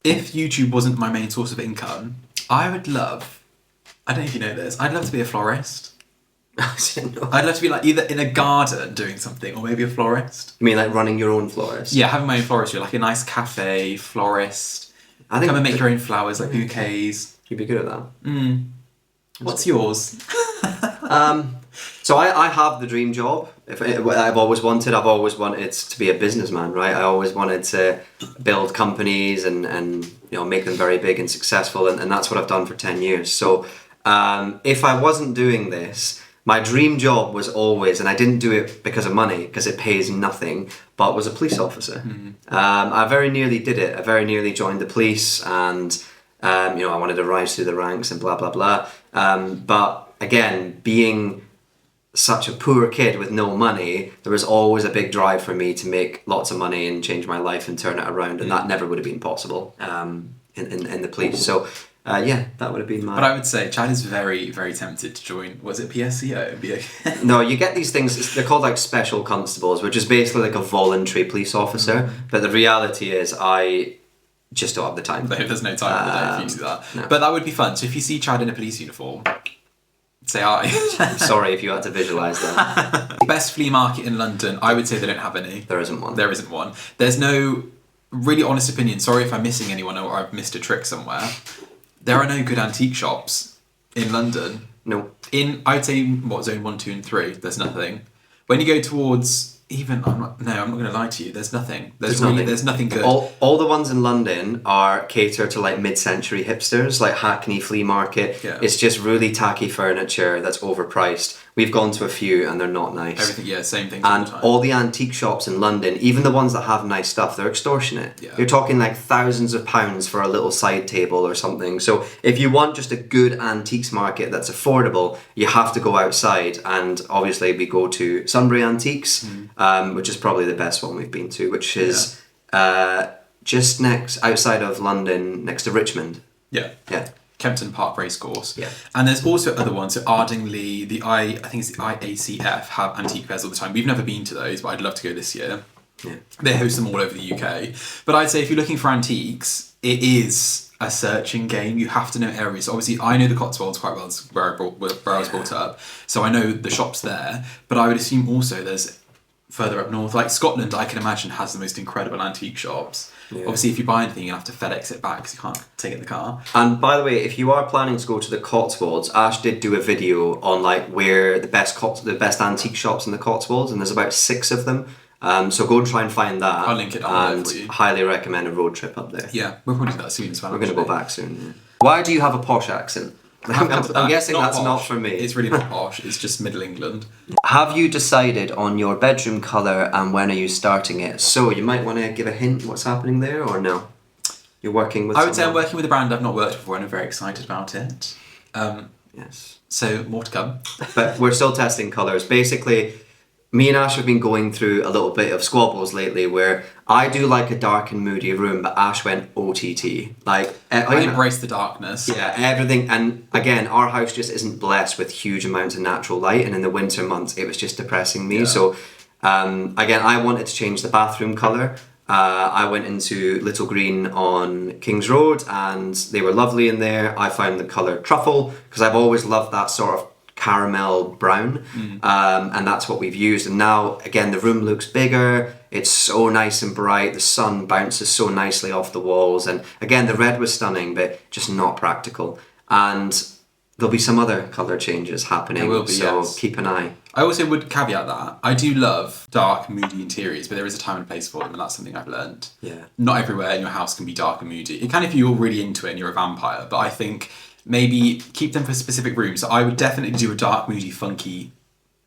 if YouTube wasn't my main source of income, I would love, I don't know if you know this, I'd love to be a florist. I'd love to be like either in a garden doing something or maybe a florist. You mean like running your own florist? Yeah, having my own floristry, like a nice cafe, florist. I think come and make your own flowers, like bouquets. You'd be good at that. What's yours? So I have the dream job. I've always wanted to be a businessman, right? I always wanted to build companies and make them very big and successful, and that's what I've done for 10 years. So if I wasn't doing this, my dream job was always, and I didn't do it because of money, because it pays nothing, but was a police officer. I very nearly did it. I very nearly joined the police, and I wanted to rise through the ranks and blah, blah, blah. But again, being such a poor kid with no money, there was always a big drive for me to make lots of money and change my life and turn it around, and that never would have been possible in the police. So that would have been my... But I would say Chad is very, very tempted to join, was it PSCO? No, you get these things, they're called like special constables, which is basically like a voluntary police officer, but the reality is I just don't have the time. There's no time in the day for you to do that. No. But that would be fun. So if you see Chad in a police uniform, say hi. Sorry if you had to visualise that. Best flea market in London, I would say they don't have any. There isn't one. There isn't one. There's no really honest opinion. Sorry if I'm missing anyone or I've missed a trick somewhere. There are no good antique shops in London. No. I'd say, zone 1, 2 and 3, there's nothing. When you go towards... I'm not going to lie to you. There's nothing. There's nothing good. All the ones in London are catered to like mid-century hipsters, like Hackney Flea Market. Yeah. It's just really tacky furniture that's overpriced. We've gone to a few and they're not nice. Everything, same thing. And all the antique shops in London, even the ones that have nice stuff, they're extortionate. Yeah. You're talking like thousands of pounds for a little side table or something. So if you want just a good antiques market that's affordable, you have to go outside. And obviously we go to Sunbury Antiques, which is probably the best one we've been to, which is just outside of London, next to Richmond. Yeah. Kempton Park Racecourse. Yeah. And there's also other ones. So Ardingly, I think it's the IACF have antique fairs all the time. We've never been to those, but I'd love to go this year. Yeah. They host them all over the UK. But I'd say if you're looking for antiques, it is a searching game. You have to know areas. Obviously, I know the Cotswolds quite well, it's where I was brought up. So I know the shops there. But I would assume also there's further up north, like Scotland, I can imagine has the most incredible antique shops. Yeah. Obviously, if you buy anything, you have to FedEx it back because you can't take it in the car. And by the way, if you are planning to go to the Cotswolds, Ash did do a video on like where the best antique shops in the Cotswolds, and there's about 6 of them. So go and try and find that. I'll link it down and there for you. Highly recommend a road trip up there. Yeah, we'll probably do that soon as well. We're going to go back soon. Yeah. Why do you have a posh accent? I'm guessing that's posh. Not for me. It's really not posh. It's just Middle England. Have you decided on your bedroom colour and when are you starting it? So you might want to give a hint what's happening there, or no? You're working with. I would say I'm working with a brand I've not worked before, and I'm very excited about it. Yes. So more to come. But we're still testing colours. Basically, me and Ash have been going through a little bit of squabbles lately where I do like a dark and moody room, but Ash went OTT. Like I embrace the darkness. Yeah, everything. And again, our house just isn't blessed with huge amounts of natural light, and in the winter months, it was just depressing me. Yeah. So again, I wanted to change the bathroom colour. I went into Little Green on King's Road, and they were lovely in there. I found the colour truffle because I've always loved that sort of caramel brown, and that's what we've used. And now again, the room looks bigger, it's so nice and bright, the sun bounces so nicely off the walls, and again, the red was stunning but just not practical. And there'll be some other colour changes happening. There will be, so yes. Keep an eye. I also would caveat that I do love dark, moody interiors, but there is a time and place for them, and that's something I've learned. Yeah. Not Not everywhere in your house can be dark and moody. It can if you're really into it and you're a vampire, but I think maybe keep them for specific rooms. So I would definitely do a dark, moody, funky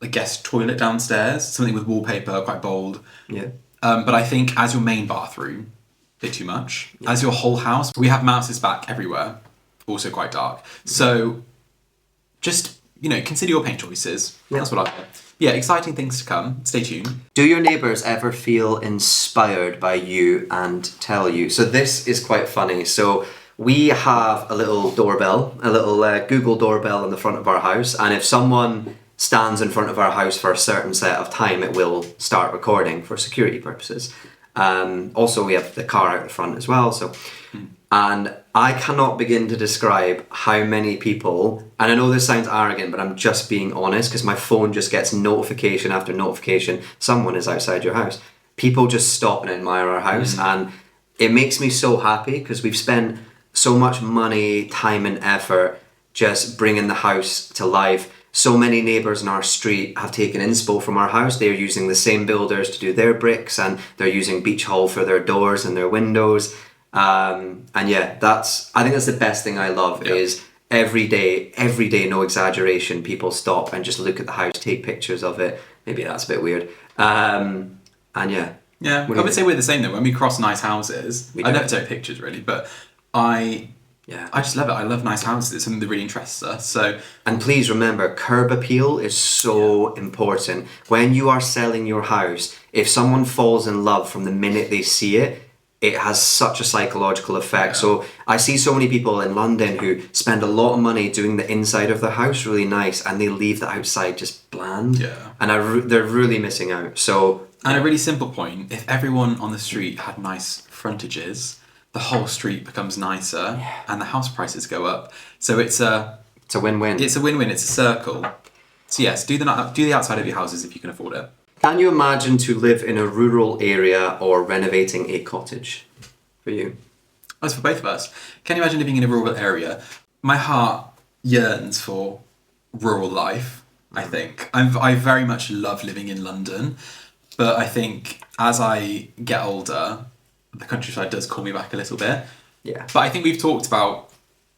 a guest toilet downstairs, something with wallpaper, quite bold. Yeah. But I think as your main bathroom, a bit too much. Yeah. As your whole house, we have mouses back everywhere, also quite dark. So just, consider your paint choices. Yeah. That's what I think. Yeah, exciting things to come. Stay tuned. Do your neighbours ever feel inspired by you and tell you? So this is quite funny. So we have a little doorbell, a little Google doorbell in the front of our house, and if someone stands in front of our house for a certain set of time, it will start recording for security purposes. Also, we have the car out the front as well. So, and I cannot begin to describe how many people, and I know this sounds arrogant, but I'm just being honest because my phone just gets notification after notification. Someone is outside your house. People just stop and admire our house, and it makes me so happy because we've spent so much money, time, and effort just bringing the house to life. So many neighbours in our street have taken inspo from our house. They're using the same builders to do their bricks, and they're using beach hull for their doors and their windows. And yeah, I think that's the best thing I love is every day, no exaggeration, people stop and just look at the house, take pictures of it. Maybe that's a bit weird. And yeah. Yeah, I would say we're the same though. When we cross nice houses, I never take pictures really, but I just love it. I love nice houses. It's something that really interests us. So, and please remember, curb appeal is so important. When you are selling your house, if someone falls in love from the minute they see it, it has such a psychological effect. So I see so many people in London who spend a lot of money doing the inside of their house really nice, and they leave the outside just bland. Yeah, and they're really missing out. So, and a really simple point: if everyone on the street had nice frontages, the whole street becomes nicer and the house prices go up. So it's a win-win. It's a win-win. It's a circle. So yes, do the outside of your houses if you can afford it. Can you imagine to live in a rural area or renovating a cottage for you? As for both of us, can you imagine living in a rural area? My heart yearns for rural life, I think. I very much love living in London, but I think as I get older, the countryside does call me back a little bit. Yeah. But I think we've talked about...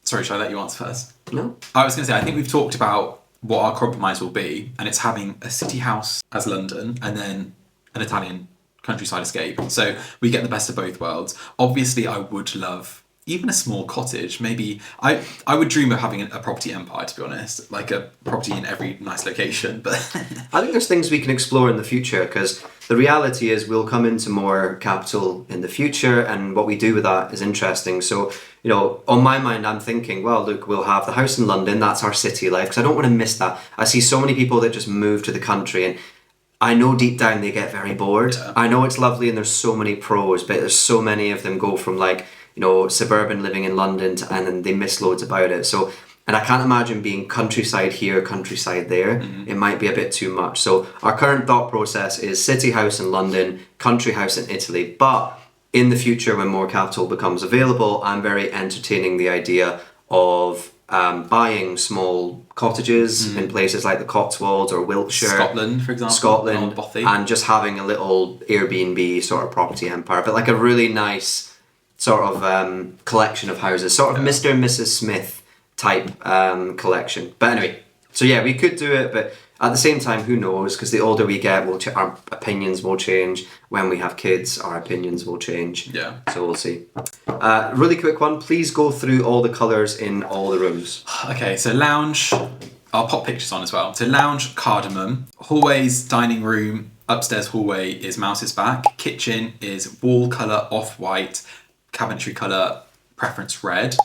Sorry, should I let you answer first? No. I was going to say, I think we've talked about what our compromise will be, and it's having a city house as London and then an Italian countryside escape. So we get the best of both worlds. Obviously, I would love even a small cottage. Maybe I would dream of having a property empire, to be honest, like a property in every nice location. But I think there's things we can explore in the future, because the reality is we'll come into more capital in the future, and what we do with that is interesting. So, on my mind, I'm thinking, well, look, we'll have the house in London. That's our city life, because I don't want to miss that. I see so many people that just move to the country, and I know deep down they get very bored. Yeah. I know it's lovely and there's so many pros, but there's so many of them go from suburban living in London and then they miss loads about it. So, and I can't imagine being countryside here, countryside there. Mm-hmm. It might be a bit too much. So our current thought process is city house in London, country house in Italy. But in the future, when more capital becomes available, I'm very entertaining the idea of buying small cottages in places like the Cotswolds or Wiltshire. Scotland, for example. Scotland. And just having a little Airbnb sort of property empire. But like a really nice sort of collection of houses. Sort of Mr. and Mrs. Smith type collection. But anyway, so yeah, we could do it, but at the same time, who knows? Because the older we get, our opinions will change. When we have kids, our opinions will change. Yeah. So we'll see. Really quick one. Please go through all the colours in all the rooms. Okay, so lounge. I'll pop pictures on as well. So lounge, cardamom. Hallways, dining room, upstairs hallway is mouse's back. Kitchen is wall colour, off-white. Cabinetry colour, preference red.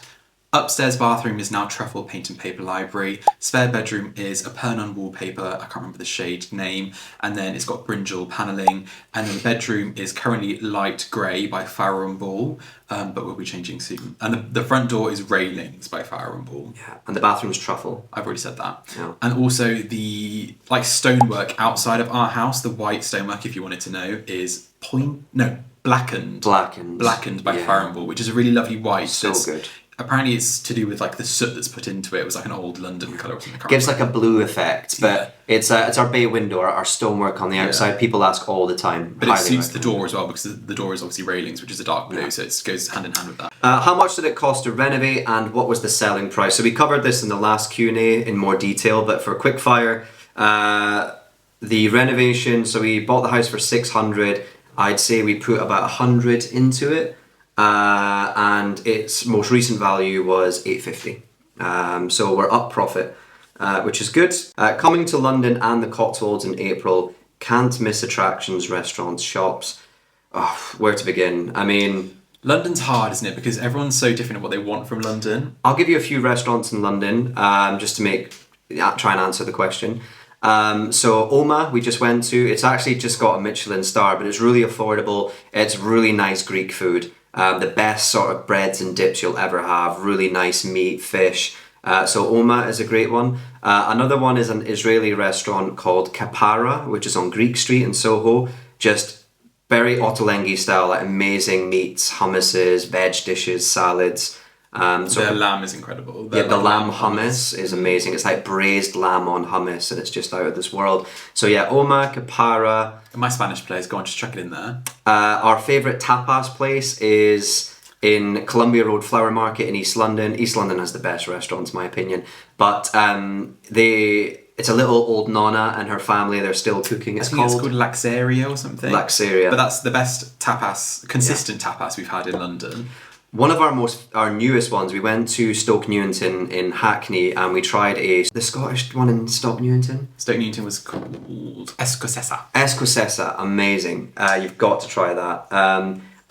Upstairs bathroom is now truffle paint and paper library. Spare bedroom is a Pernon wallpaper, I can't remember the shade name, and then it's got brinjal panelling. And then the bedroom is currently light grey by Farrow & Ball, but we'll be changing soon. And the front door is railings by Farrow & Ball. Yeah, and the bathroom's truffle. I've already said that. Yeah. And also the stonework outside of our house, the white stonework, if you wanted to know, is blackened by Farrow & Ball, which is a really lovely white. So good. Apparently it's to do with the soot that's put into it. It was like an old London colour or something. Gives like a blue effect, but it's our bay window, our stonework on the outside. People ask all the time. But it suits the door as well, because the door is obviously railings, which is a dark blue, so it goes hand in hand with that. How much did it cost to renovate, and what was the selling price? So we covered this in the last Q&A in more detail, but for quick fire, the renovation, so we bought the house for 600. I'd say we put about 100 into it, and its most recent value was 850. So we're up profit, which is good. Coming to London and the Cotswolds in April, can't miss attractions, restaurants, shops. Oh, where to begin? I mean, London's hard, isn't it? Because everyone's so different at what they want from London. I'll give you a few restaurants in London, just to try and answer the question. So Oma, we just went to. It's actually just got a Michelin star, but it's really affordable. It's really nice Greek food. The best sort of breads and dips you'll ever have. Really nice meat, fish. So Oma is a great one. Another one is an Israeli restaurant called Kapara, which is on Greek Street in Soho. Just very Ottolenghi style, like amazing meats, hummuses, veg dishes, salads. Their lamb is incredible. The lamb hummus is amazing. It's like braised lamb on hummus, and it's just out of this world. So yeah, Oma, Kapara. My Spanish place, go on, just chuck it in there. Our favourite tapas place is in Columbia Road Flower Market in East London. East London has the best restaurants, in my opinion. But it's a little old nonna and her family. They're still cooking. It's called Laxaria or something. Laxaria. But that's the best consistent tapas we've had in London. One of our newest ones, we went to Stoke Newington in Hackney and we tried the Scottish one in Stoke Newington. Stoke Newington was called Escocesa. Escocesa, amazing. You've got to try that.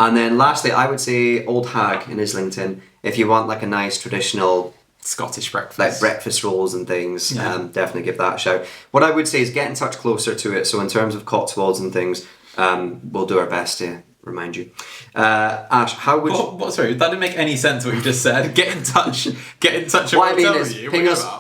And then lastly, I would say Old Hag in Islington. If you want like a nice traditional Scottish breakfast, like breakfast rolls and things, definitely give that a shout. What I would say is get in touch closer to it. So in terms of Cotswolds and things, we'll do our best to remind you. Ash, how would you... Sorry, that didn't make any sense what you just said. Get in touch. What I mean is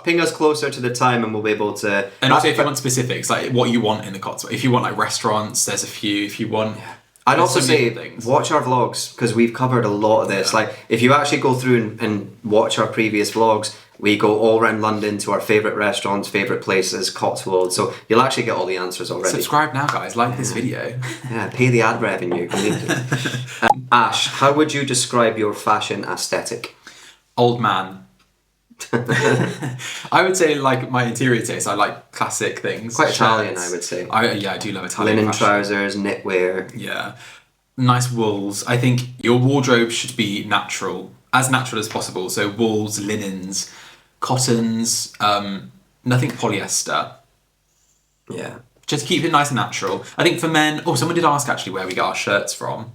ping us closer to the time and we'll be able to... And also if you want specifics, like what you want in the Cotswolds. If you want like restaurants, there's a few. If you want... I'd also say watch our vlogs because we've covered a lot of this. Like if you actually go through and watch our previous vlogs, we go all around London to our favourite restaurants, favourite places, Cotswolds. So you'll actually get all the answers already. Subscribe now, guys. Like this video. Yeah, pay the ad revenue. Ash, how would you describe your fashion aesthetic? Old man. I would say like my interior taste. I like classic things. Quite Italian, I would say. I do love Italian linen fashion. trousers, knitwear. Yeah, nice wools. I think your wardrobe should be natural as possible. So wools, linens, cottons, nothing polyester. Yeah, just keep it nice and natural. I think for men. Oh, someone did ask actually where we get our shirts from.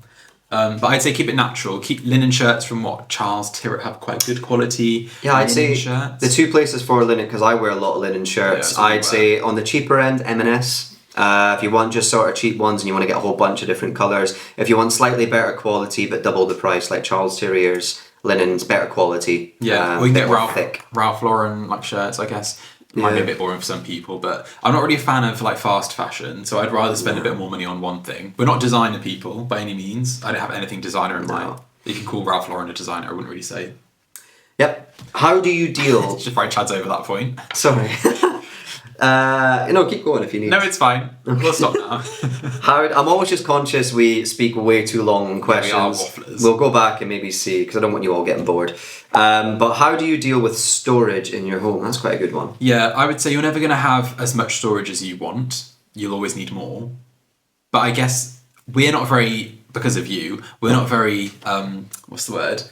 But I'd say keep it natural. Keep linen shirts from Charles Tyrwhitt have quite good quality. Yeah, I'd say shirts. The two places for linen, because I wear a lot of linen shirts. Yeah, I'd say on the cheaper end, M&S. If you want just sort of cheap ones and you want to get a whole bunch of different colours. If you want slightly better quality but double the price, like Charles Tyrwhitt's linens, better quality. Yeah, we can get Ralph Lauren like shirts, I guess. Might be a bit boring for some people, but I'm not really a fan of like fast fashion, so I'd rather spend a bit more money on one thing. We're not designer people by any means. I don't have anything designer in mind. You can call Ralph Lauren a designer, I wouldn't really say. Yep. How do you deal... Just right, Chad's over that point. Sorry. No, keep going if you need. No, it's fine. We'll stop now. I'm always just conscious we speak way too long on questions. We are wafflers. We'll go back and maybe see, because I don't want you all getting bored. But how do you deal with storage in your home? That's quite a good one. Yeah, I would say you're never going to have as much storage as you want. You'll always need more. But I guess we're not very, because of you, we're not very, what's the word?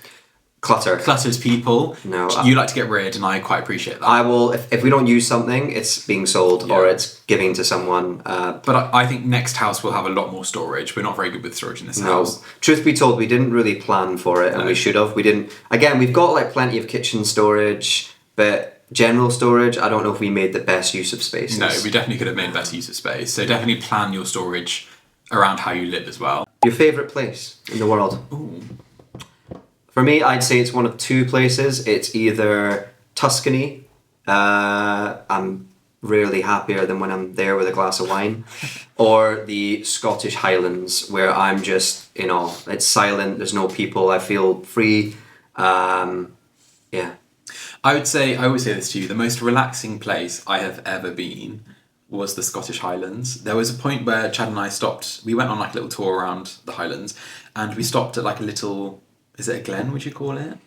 Clutters people. No. You like to get rid, and I quite appreciate that. I will, if we don't use something, it's being sold or it's giving to someone. But I think next house will have a lot more storage. We're not very good with storage in this house. Truth be told, we didn't really plan for it, and we should have. We didn't. Again, we've got like plenty of kitchen storage, but general storage, I don't know if we made the best use of spaces. No, we definitely could have made better use of space. So definitely plan your storage around how you live as well. Your favourite place in the world? Ooh. For me, I'd say it's one of two places. It's either Tuscany. I'm rarely happier than when I'm there with a glass of wine. Or the Scottish Highlands, where I'm just, it's silent, there's no people, I feel free. Yeah. I always say this to you, the most relaxing place I have ever been was the Scottish Highlands. There was a point where Chad and I stopped, we went on like a little tour around the Highlands, and we stopped at like a little... Is it a glen, would you call it?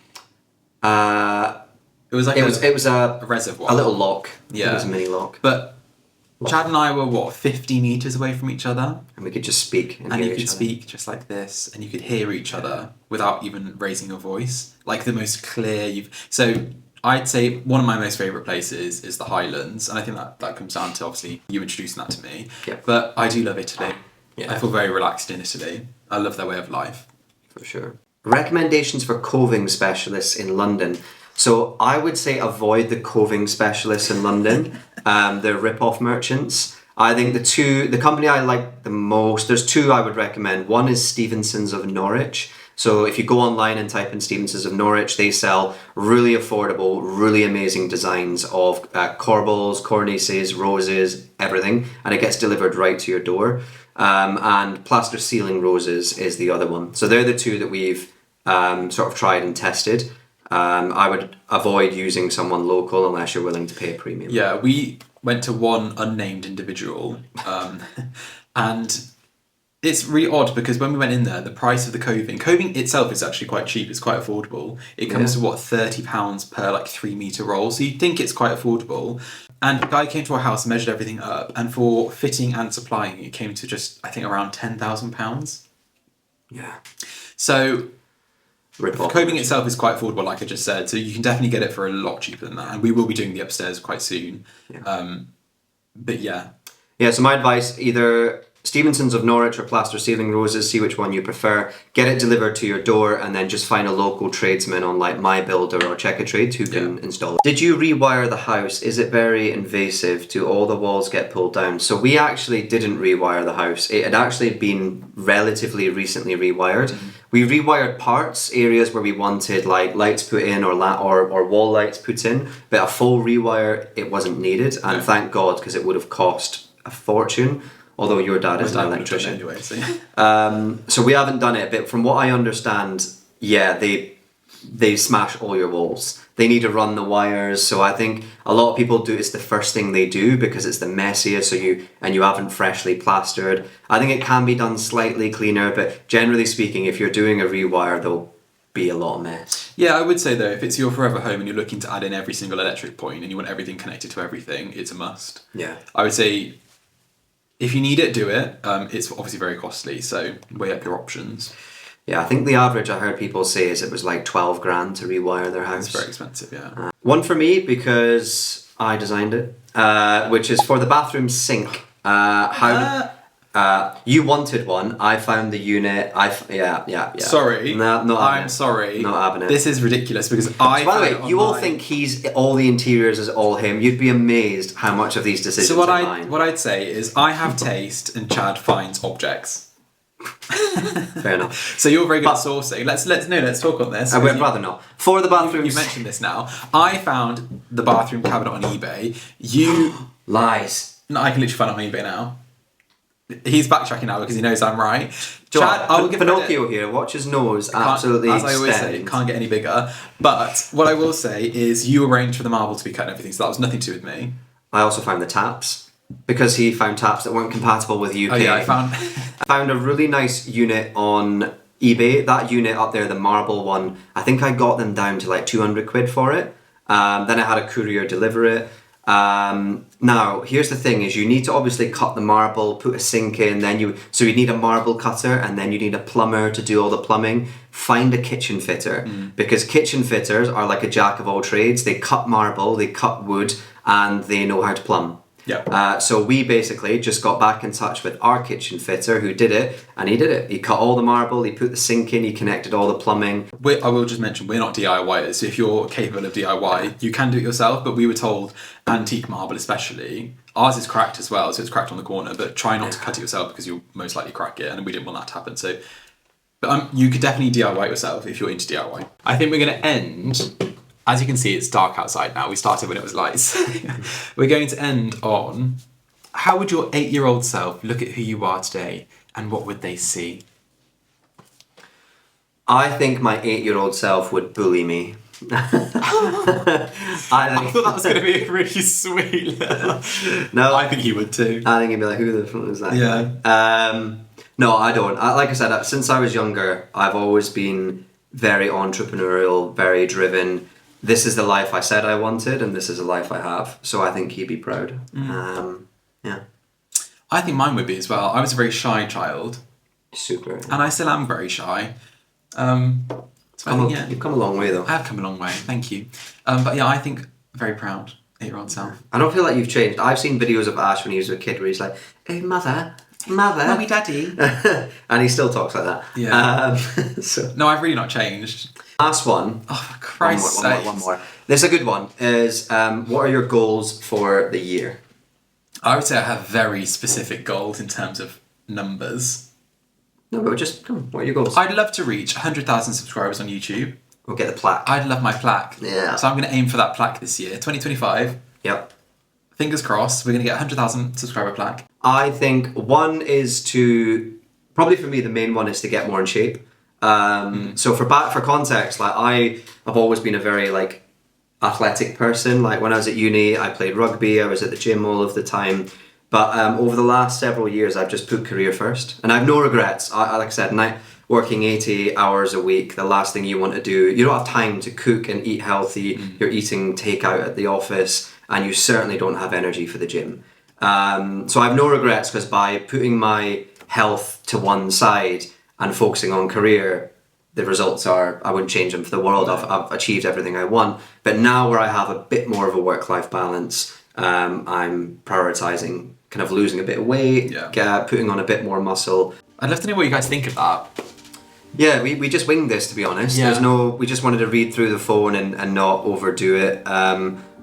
It was a reservoir. A little lock. Yeah. It was a mini lock. But Chad and I were, 50 metres away from each other? And we could just speak and And hear you each could other. speak just like this, and you could hear each other without even raising your voice. Like the most clear So I'd say one of my most favourite places is the Highlands, and I think that comes down to obviously you introducing that to me. Yeah. But I do love Italy. Yeah. I feel very relaxed in Italy. I love their way of life. For sure. Recommendations for coving specialists in London. So I would say avoid the coving specialists in London. They're rip-off merchants. I think the company I like the most, there's two I would recommend. One is Stevenson's of Norwich. So if you go online and type in Stevenson's of Norwich, they sell really affordable, really amazing designs of corbels, cornices, roses, everything. And it gets delivered right to your door. And plaster ceiling roses is the other one. So they're the two that we've sort of tried and tested. I would avoid using someone local unless you're willing to pay a premium. Yeah, we went to one unnamed individual, and it's really odd because when we went in there, the price of the coving itself is actually quite cheap. It's quite affordable. It comes to £30 per 3-metre roll, so you'd think it's quite affordable. And the guy came to our house, measured everything up, and for fitting and supplying, it came to just I think around £10,000. Yeah. So Rip-off. coving itself is quite affordable, like I just said, so you can definitely get it for a lot cheaper than that. And we will be doing the upstairs quite soon. Yeah. But yeah. Yeah, so my advice, either Stevenson's of Norwich or plaster ceiling roses, see which one you prefer. Get it delivered to your door and then just find a local tradesman on My Builder or Check a Trade who can install it. Did you rewire the house? Is it very invasive? Do all the walls get pulled down? So we actually didn't rewire the house. It had actually been relatively recently rewired. Mm-hmm. We rewired parts, areas where we wanted lights put in or wall lights put in, but a full rewire, it wasn't needed. And thank God, because it would have cost a fortune. Although your dad is an electrician. Anyway, so. So we haven't done it, but from what I understand, they smash all your walls. They need to run the wires, so I think a lot of people do. It's the first thing they do because it's the messiest. You haven't freshly plastered. I think it can be done slightly cleaner, but generally speaking, if you're doing a rewire, there'll be a lot of mess. Yeah, I would say though, if it's your forever home and you're looking to add in every single electric point and you want everything connected to everything, it's a must. Yeah, I would say, if you need it, do it. It's obviously very costly, so weigh up your options. Yeah, I think the average I heard people say is it was like 12 grand to rewire their house. It's very expensive, yeah. One for me because I designed it, which is for the bathroom sink. You wanted one. I found the unit. Yeah. Sorry. No, not I'm sorry. Not having it. This is ridiculous because By the way, you all think all the interiors is all him. You'd be amazed how much of these decisions So are mine. what I'd say is I have taste and Chad finds objects. Fair enough. So you're very good at sourcing. Let's talk on this. I would rather not. For the bathroom. You mentioned this now. I found the bathroom cabinet on eBay. Lies. No, I can literally find it on eBay now. He's backtracking now because he knows I'm right. Chad, I will give Pinocchio here. Watch his nose absolutely extend. As I always say, it can't get any bigger. But what I will say is you arranged for the marble to be cut and everything, so that was nothing to do with me. I also found the taps because he found taps that weren't compatible with UK. Oh yeah, I found a really nice unit on eBay. That unit up there, the marble one, I think I got them down to like 200 quid for it. Then I had a courier deliver it. Now here's the thing: is you need to obviously cut the marble, put a sink in, so you need a marble cutter, and then you need a plumber to do all the plumbing. Find a kitchen fitter because kitchen fitters are like a jack of all trades. They cut marble, they cut wood, and they know how to plumb. Yeah. So we basically just got back in touch with our kitchen fitter who did it, and he did it. He cut all the marble, he put the sink in, he connected all the plumbing. I will just mention, we're not DIYers, so if you're capable of DIY, you can do it yourself, but we were told, antique marble especially, ours is cracked as well, so it's cracked on the corner, but try not to cut it yourself because you'll most likely crack it, and we didn't want that to happen. So, but you could definitely DIY yourself if you're into DIY. I think we're going to end... As you can see, it's dark outside now. We started when it was lights. We're going to end on, how would your 8-year-old self look at who you are today and what would they see? I think my 8-year-old self would bully me. I thought that was going to be really sweet. No, I think he would too. I think he'd be like, who the fuck is that? Yeah. No, I don't. Like I said, since I was younger, I've always been very entrepreneurial, very driven. This is the life I said I wanted, and this is the life I have. So I think he'd be proud. Yeah. I think mine would be as well. I was a very shy child. Super. And I still am very shy. You've come a long way though. I have come a long way, thank you. But yeah, I think very proud 8-year-old self. I don't feel like you've changed. I've seen videos of Ash when he was a kid where he's like, "Hey, mother, Mummy, daddy." and he still talks like that. Yeah. So. No, I've really not changed. Last one. Oh, for Christ's sake. One more. This is a good one. Is what are your goals for the year? I would say I have very specific goals in terms of numbers. No, but just come on. What are your goals? I'd love to reach 100,000 subscribers on YouTube. We'll get the plaque. I'd love my plaque. Yeah. So I'm going to aim for that plaque this year, 2025. Yep. Fingers crossed, we're going to get 100,000 subscriber plaque. I think one is to, probably for me, the main one is to get more in shape. So for context, like I've always been a very like athletic person. Like when I was at uni, I played rugby. I was at the gym all of the time. But over the last several years, I've just put career first, and I have no regrets. Like I said, working 80 hours a week, the last thing you want to do, you don't have time to cook and eat healthy. You're eating takeout at the office, and you certainly don't have energy for the gym. So I have no regrets, because by putting my health to one side and focusing on career, the results are, I wouldn't change them for the world. I've achieved everything I want. But now where I have a bit more of a work-life balance, I'm prioritizing kind of losing a bit of weight, putting on a bit more muscle. I'd love to know what you guys think of that. Yeah, we just winged this, to be honest. Yeah. We just wanted to read through the phone and not overdo it.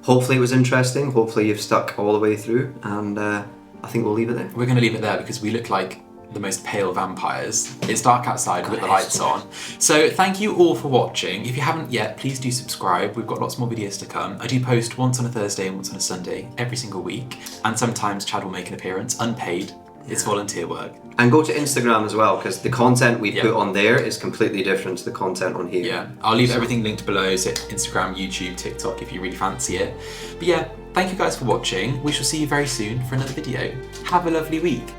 Hopefully it was interesting. Hopefully you've stuck all the way through, and I think we'll leave it there. We're going to leave it there because we look like the most pale vampires. It's dark outside with the lights on. So thank you all for watching. If you haven't yet, please do subscribe. We've got lots more videos to come. I do post once on a Thursday and once on a Sunday every single week. And sometimes Chad will make an appearance, unpaid. It's volunteer work. And go to Instagram as well, because the content we put on there is completely different to the content on here. Yeah, I'll leave everything linked below, so Instagram, YouTube, TikTok, if you really fancy it. But yeah, thank you guys for watching. We shall see you very soon for another video. Have a lovely week.